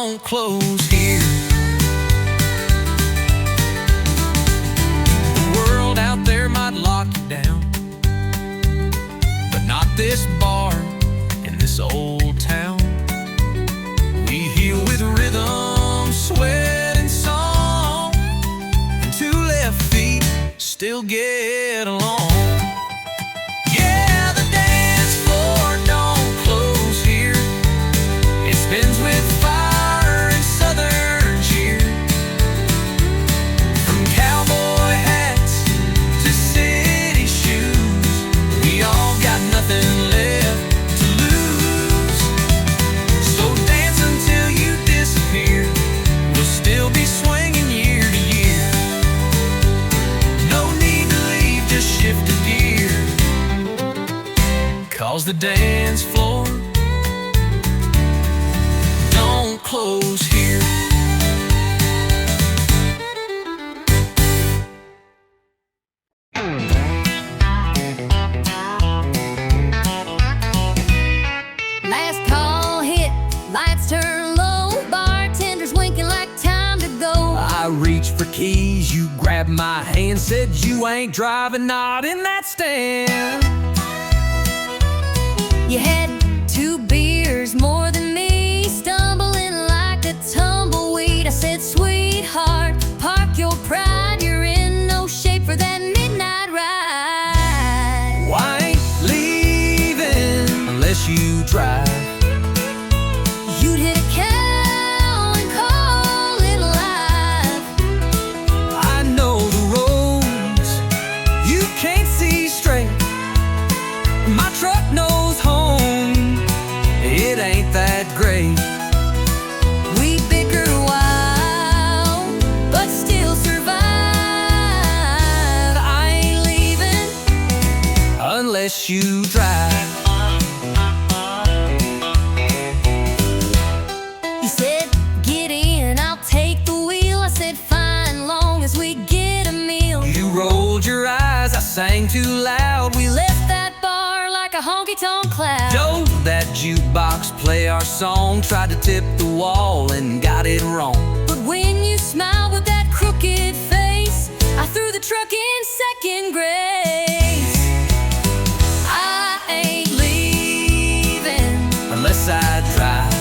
don't close here. The world out there might lock you down, but not this bar in this old town. We heal with rhythm, sweat, and song, and two left feet still get along. Yeah, the dance floor don't close here. It spins with fire and southern cheer. From cowboy hats to city shoes, we all got nothing left to lose. So dance until you disappear. We'll still be swinging year to year. No need to leave, just shift a gear. 'Cause the dance floor don't close here.
Last call hit, lights turn low, bartenders winking like time to go.
I reached for keys, you grabbed my hand, said you ain't driving, not in that stand.
You had 2 beers more than me, stumbling like a tumbleweed. I said, sweetheart, park your pride, you're in no shape for that midnight ride.
Well, I ain't leaving unless you drive.
You'd hit a cow and call it alive.
I know the roads you can't see straight. My truck knows home, it ain't that great.
We bicker a while, but still survive. I ain't leaving
Unless you drive.
He said, get in, I'll take the wheel. I said, fine, long as we get a meal.
You rolled your eyes, I sang too loud.
We left that bar like a honky-tonk cloud.
Don't that jukebox play our song, tried to tip the wall and got it wrong.
But when you smiled with that crooked face, I threw the truck in second grace. I ain't leaving
Unless I drive.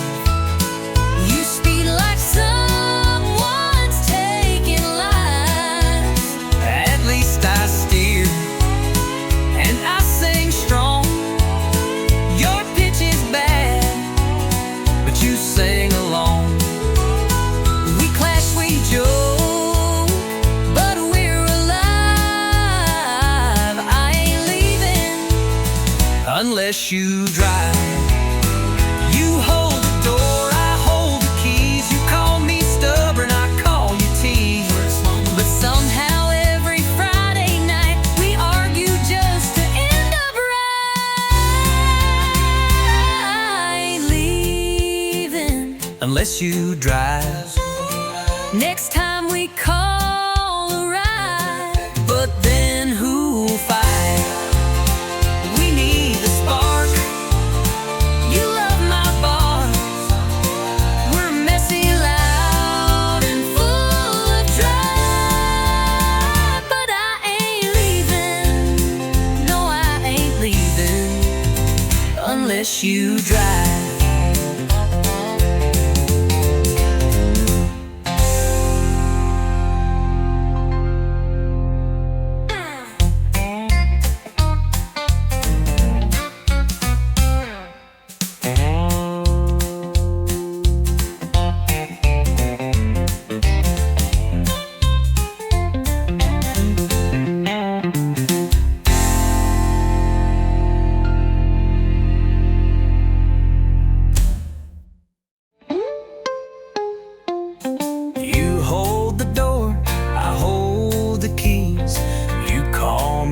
You speed like someone's taking lives.
At least I steer and I sing strong. Your pitch is bad, but you sing along.
We clash, we joke, but we're alive. I ain't leaving
Unless you drive. You hold the door, I hold the keys. You call me stubborn, I call you tease.
But somehow every Friday night we argue just to end up right. I ain't leaving
Unless you drive.
next time we call a ride.
But then who'll fight? We need the spark.
You love my bars. We're messy, loud, and full of drive. But I ain't leaving. No, I ain't leaving
Unless you drive.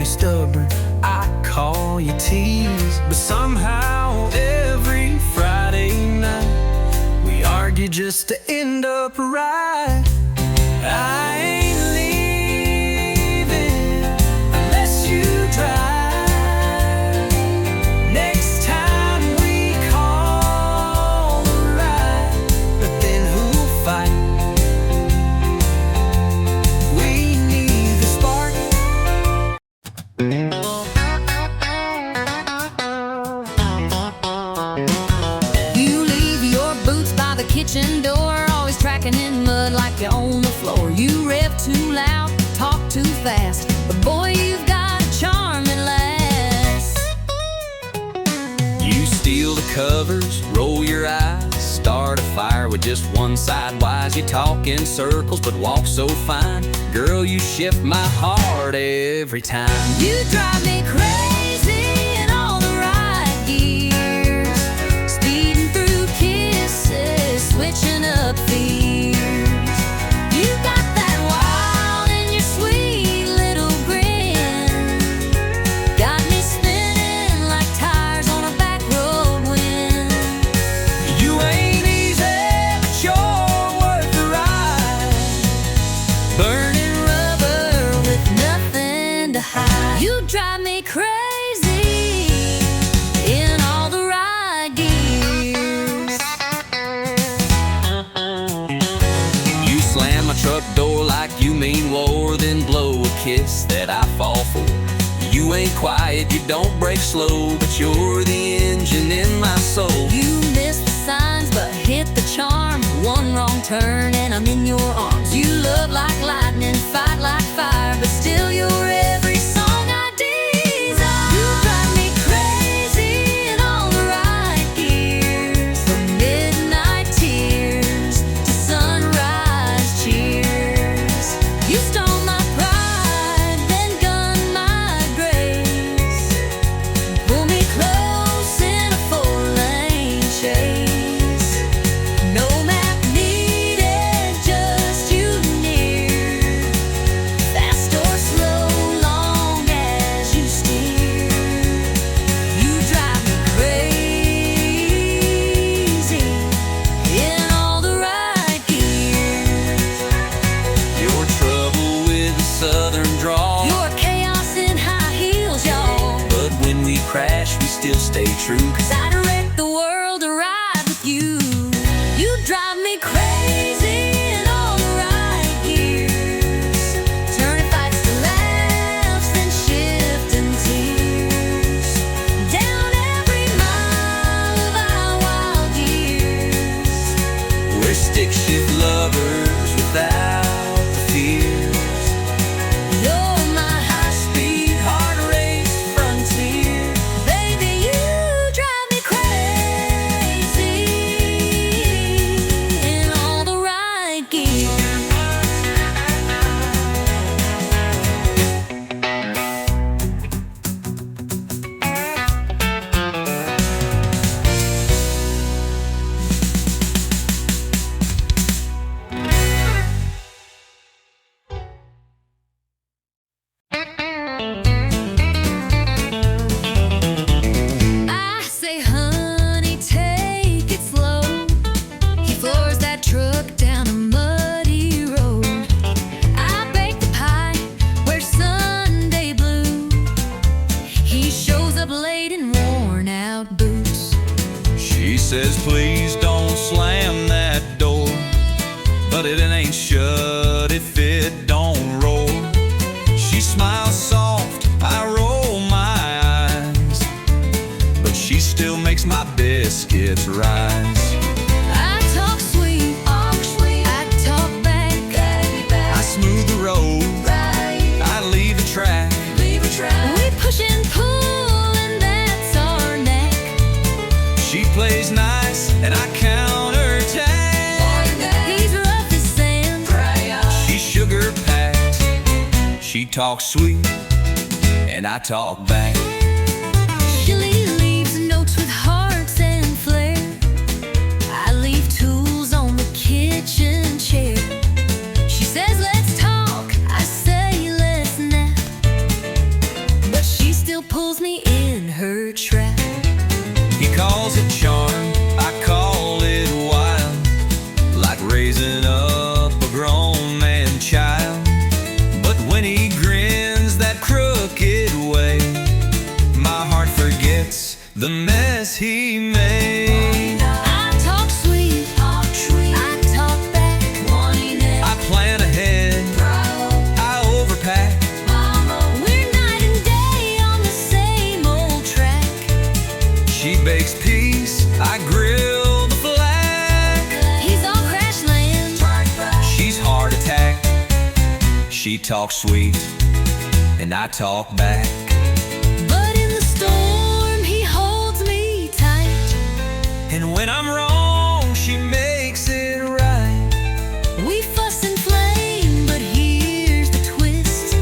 stubborn, I call you tease. But somehow every Friday night we argue just to end up right. I ain't leaving unless you drive. Next time we call a ride, but then who
kitchen door, always tracking in mud like you own the floor. You rev too loud, talk too fast, but boy, you've got a charming lass.
You steal the covers, roll your eyes, start a fire with just one side wise. You talk in circles but walk so fine. Girl, you shift my heart every time.
You drive me crazy in all the right gears, speeding through kisses, switching up fears. You got that wild in your sweet little grin, got me spinning like tires on a back road wind.
You ain't easy, but you're worth the ride.
Burning rubber with nothing to hide. You drive me crazy in all the right gears.
You slam my truck door like you mean war, then blow a kiss that I fall for. You ain't quiet, you don't break slow, but you're the engine in my soul.
You miss the signs but hit the charm. One wrong turn and I'm in your arms. You love like lightning, fight like fire, but still you're every song I desire. You drive me crazy in all the right gears, from midnight tears to sunrise cheers. You stole my pride, then gunned my grace. Pull me close in a four-lane chase. No map needed, just you near. Fast or slow, long as you steer. You drive me crazy in all the right gears.
Your trouble with the southern drawl,
Your chaos in high heels, y'all.
but when we crash, we still stay true. 'Cause
I direct the world to ride with you. You drive me crazy in all the right gears, turning fights to laughs, then shifting tears. Down every mile of our wild years.
we're stick shift lovers without the fears.
You're my high-speed heart race frontier. Baby, you drive me crazy in all the right gears. I say, honey, take it slow. He floors that truck down a muddy road. I bake the pie, wear Sunday blue. He shows up late in worn out boots.
She says, please don't slam that door, but it ain't shut if it don't roll. She smiles soft, I roll my eyes, but she still makes my biscuits rise.
I talk sweet, I talk back.
I smooth the road, I leave the track.
We push and pull, and that's our knack.
She plays nice, and I counterattack.
He's rough as sand.
She sugar packed. She talks sweet, and I talk back.
She leaves notes with hearts and flair. I leave tools on the kitchen chair. She says, let's talk. I say, let's nap. But she still pulls me in her trap.
He calls it charm, I call it wild, like raising up a grown man child. But when he grins that crooked way, my heart forgets the mess he made.
I talk sweet, I talk back.
I plan ahead, I overpack.
We're night and day on the same old track.
She bakes peace, I grill the flag.
He's
She talks sweet, and I talk back.
But in the storm, he holds me tight.
And when I'm wrong, she makes it right.
We fuss and flame, but here's the twist.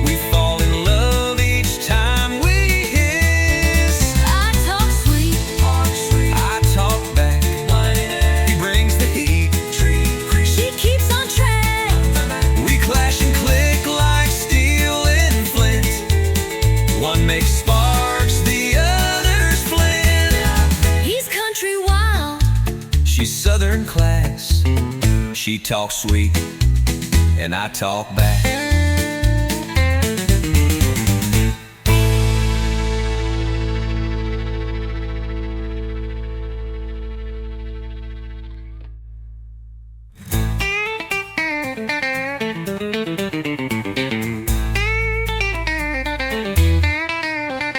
We fall in love each time we hiss.
I talk sweet,
I talk back. He brings the heat.
she keeps on track.
We clash and click like steel and flint. One makes sparks, the other's flint.
He's country wild,
She's southern class. She talks sweet, and I talk back.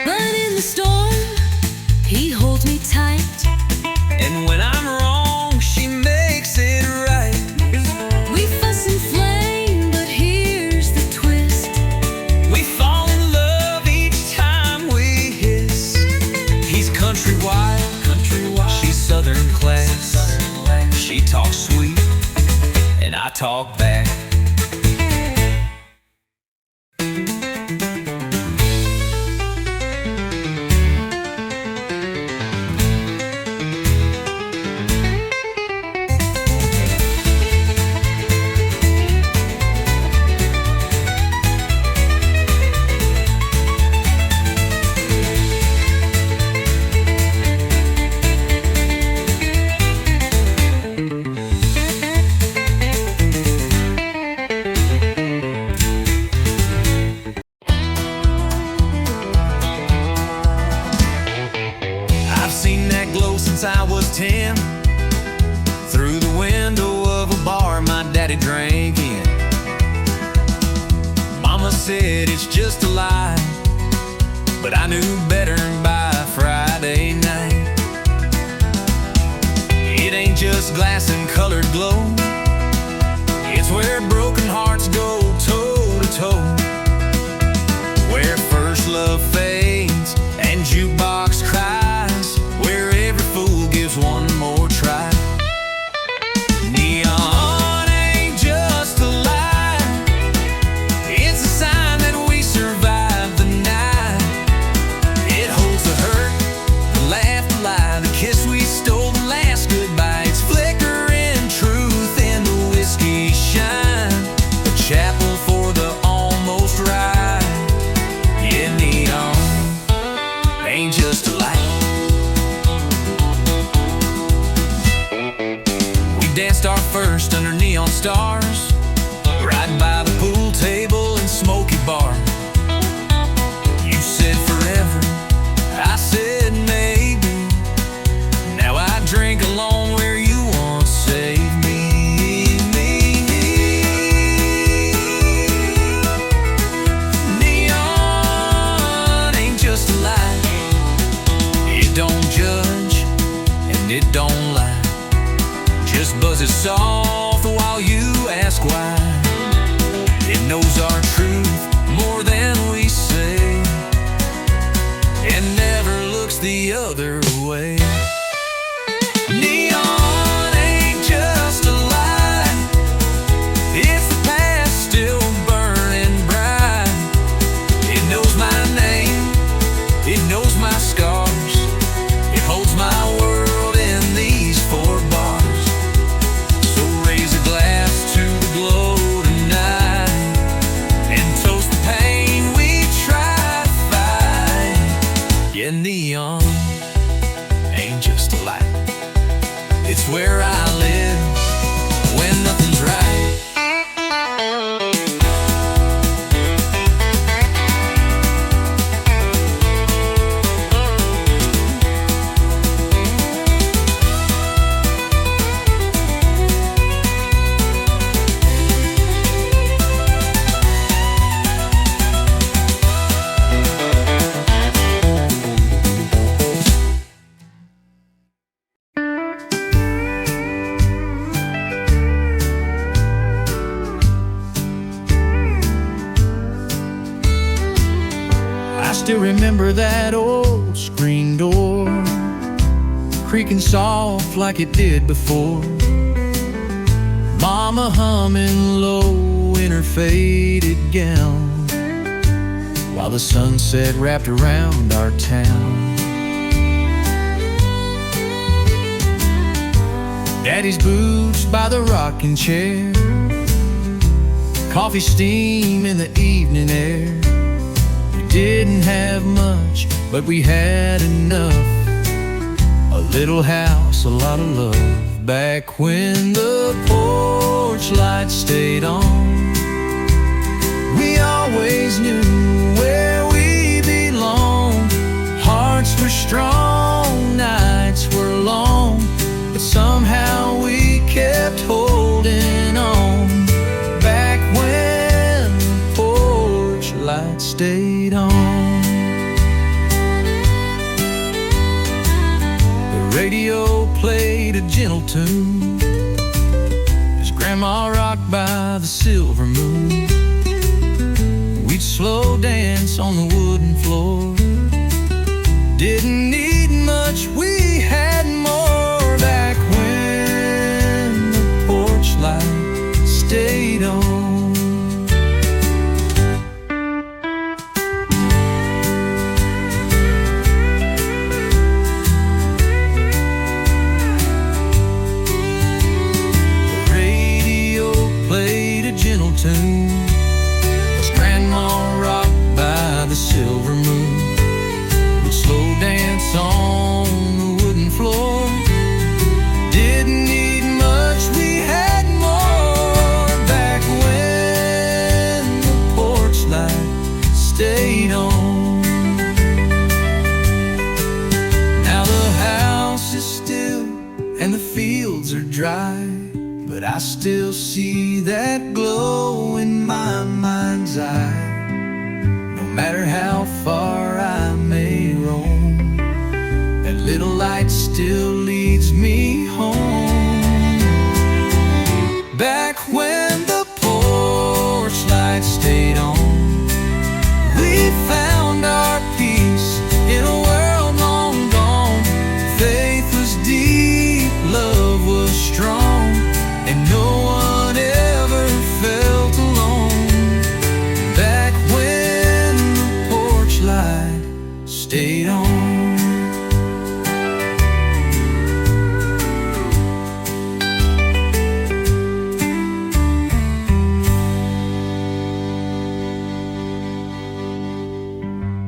but in the storm, he holds me tight.
And when I'm wrong, she makes it right.
We fuss and flame, but here's the twist.
We fall in love each time we hiss. He's country wild, she's southern class. She talks sweet, and I talk back. I've seen that glow since I was 10, through the window of a bar my daddy drank in. Mama said it's just a lie, but I knew better by Friday night. It ain't just glass and colored glow, it's where broken hearts go toe to toe, where first love fades and jukebox cries, where every fool gives one more try. Neon ain't just a lie, it's a sign that we survived the night. It holds the hurt, the laugh, the lie, the kiss we stole, the last goodbye. It's flickering truth in the whiskey shine, a chapel for the almost right. Yeah, neon ain't just a light. We danced our first under neon stars, right by the pool table and smoky bar. You said forever, I said maybe. Now I drink alone where you once saved me. Neon ain't just a lie, it don't judge and it don't lie, just buzzes soft while you ask why. It knows our still remember that old screen door creaking soft like it did before. Mama humming low in her faded gown while the sunset wrapped around our town. Daddy's boots by the rocking chair, coffee steam in the evening air. We didn't have much, but we had enough. A little house, a lot of love. Back when the porch light stayed on, we always knew where we belonged. Hearts were strong, nights were long, but somehow we kept holding on. Back when the porch light stayed on. The radio played a gentle tune as Grandma rocked by the silver moon. We'd slow dance on the wooden floor. Didn't need much, we had more. Back when the porch light stayed on. The radio played a gentle tune as Grandma rocked by the silver moon. We'd slow dance on the wooden floor. Didn't need much, we had more. Back when the porch light stayed on. Now the house is still and the fields are dry, but I still see that glow in my mind's eye. No matter how far I may roam, that little light still leads me home. Back when the porch light stayed on, we found our peace in a world long gone. Faith was deep, love was strong, and no one ever felt alone. Back when the porch light stayed on.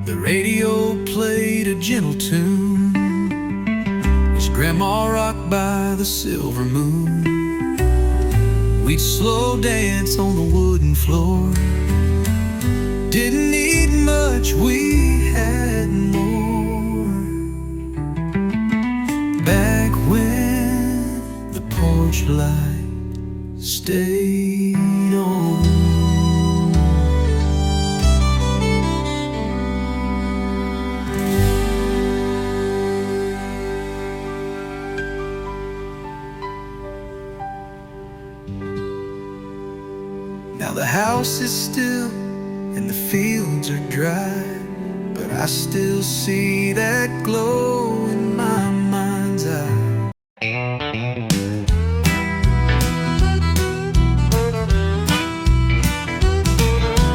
The radio played a gentle tune as Grandma rocked by the silver moon. We'd slow dance on the wooden floor. Didn't need much, we had more. Back when the porch light stayed on. Now the house is still and the fields are dry, but I still see that glow in my mind's eye.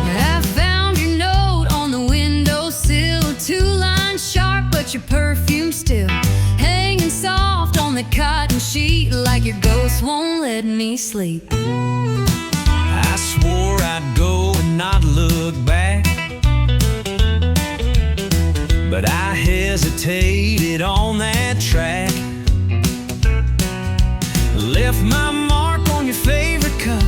I found your note on the windowsill, 2 lines sharp, but your perfume still hanging soft on the cotton sheet, like your ghost won't let me sleep.
I swore I'd go and not look back, but I hesitated on that track. Left my mark on your favorite cup.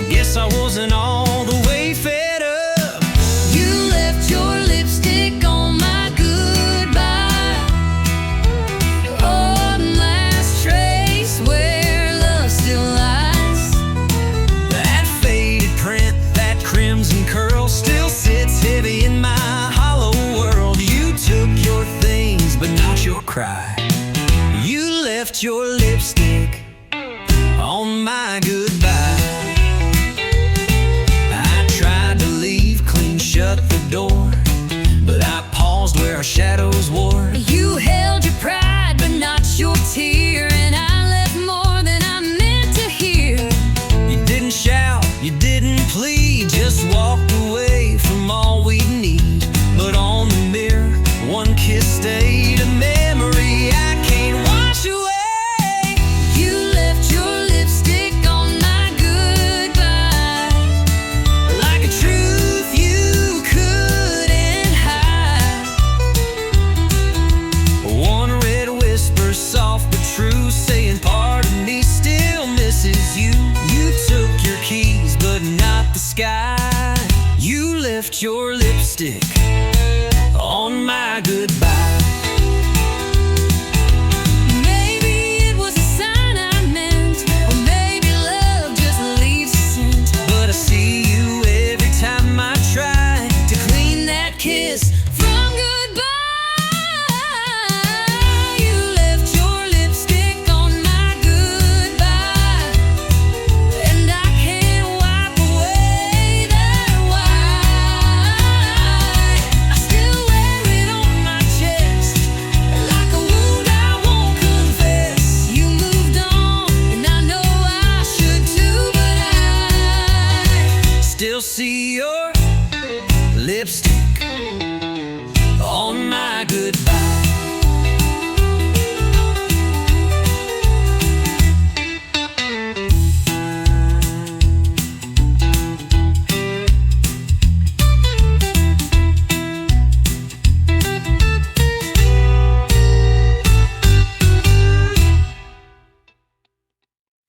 Guess I wasn't all the way fed up.
You left your lipstick on my goodbye, oh, last trace where love still lies.
That faded print, that crimson curl, still sits heavy in my hollow world. You took your things, but not your cry. You left your lipstick on my goodbye. I tried to leave, clean shut the door, but I rustic on my goodbye.
Maybe it was a sign I meant, or maybe love just leaves a scent.
But I see you every time I try
To clean that kiss from goodbye. You left your lipstick on my goodbye, and I can't wipe away that white. I still wear it on my chest, like a wound I won't confess. You moved on, and I know I should too, but I
still see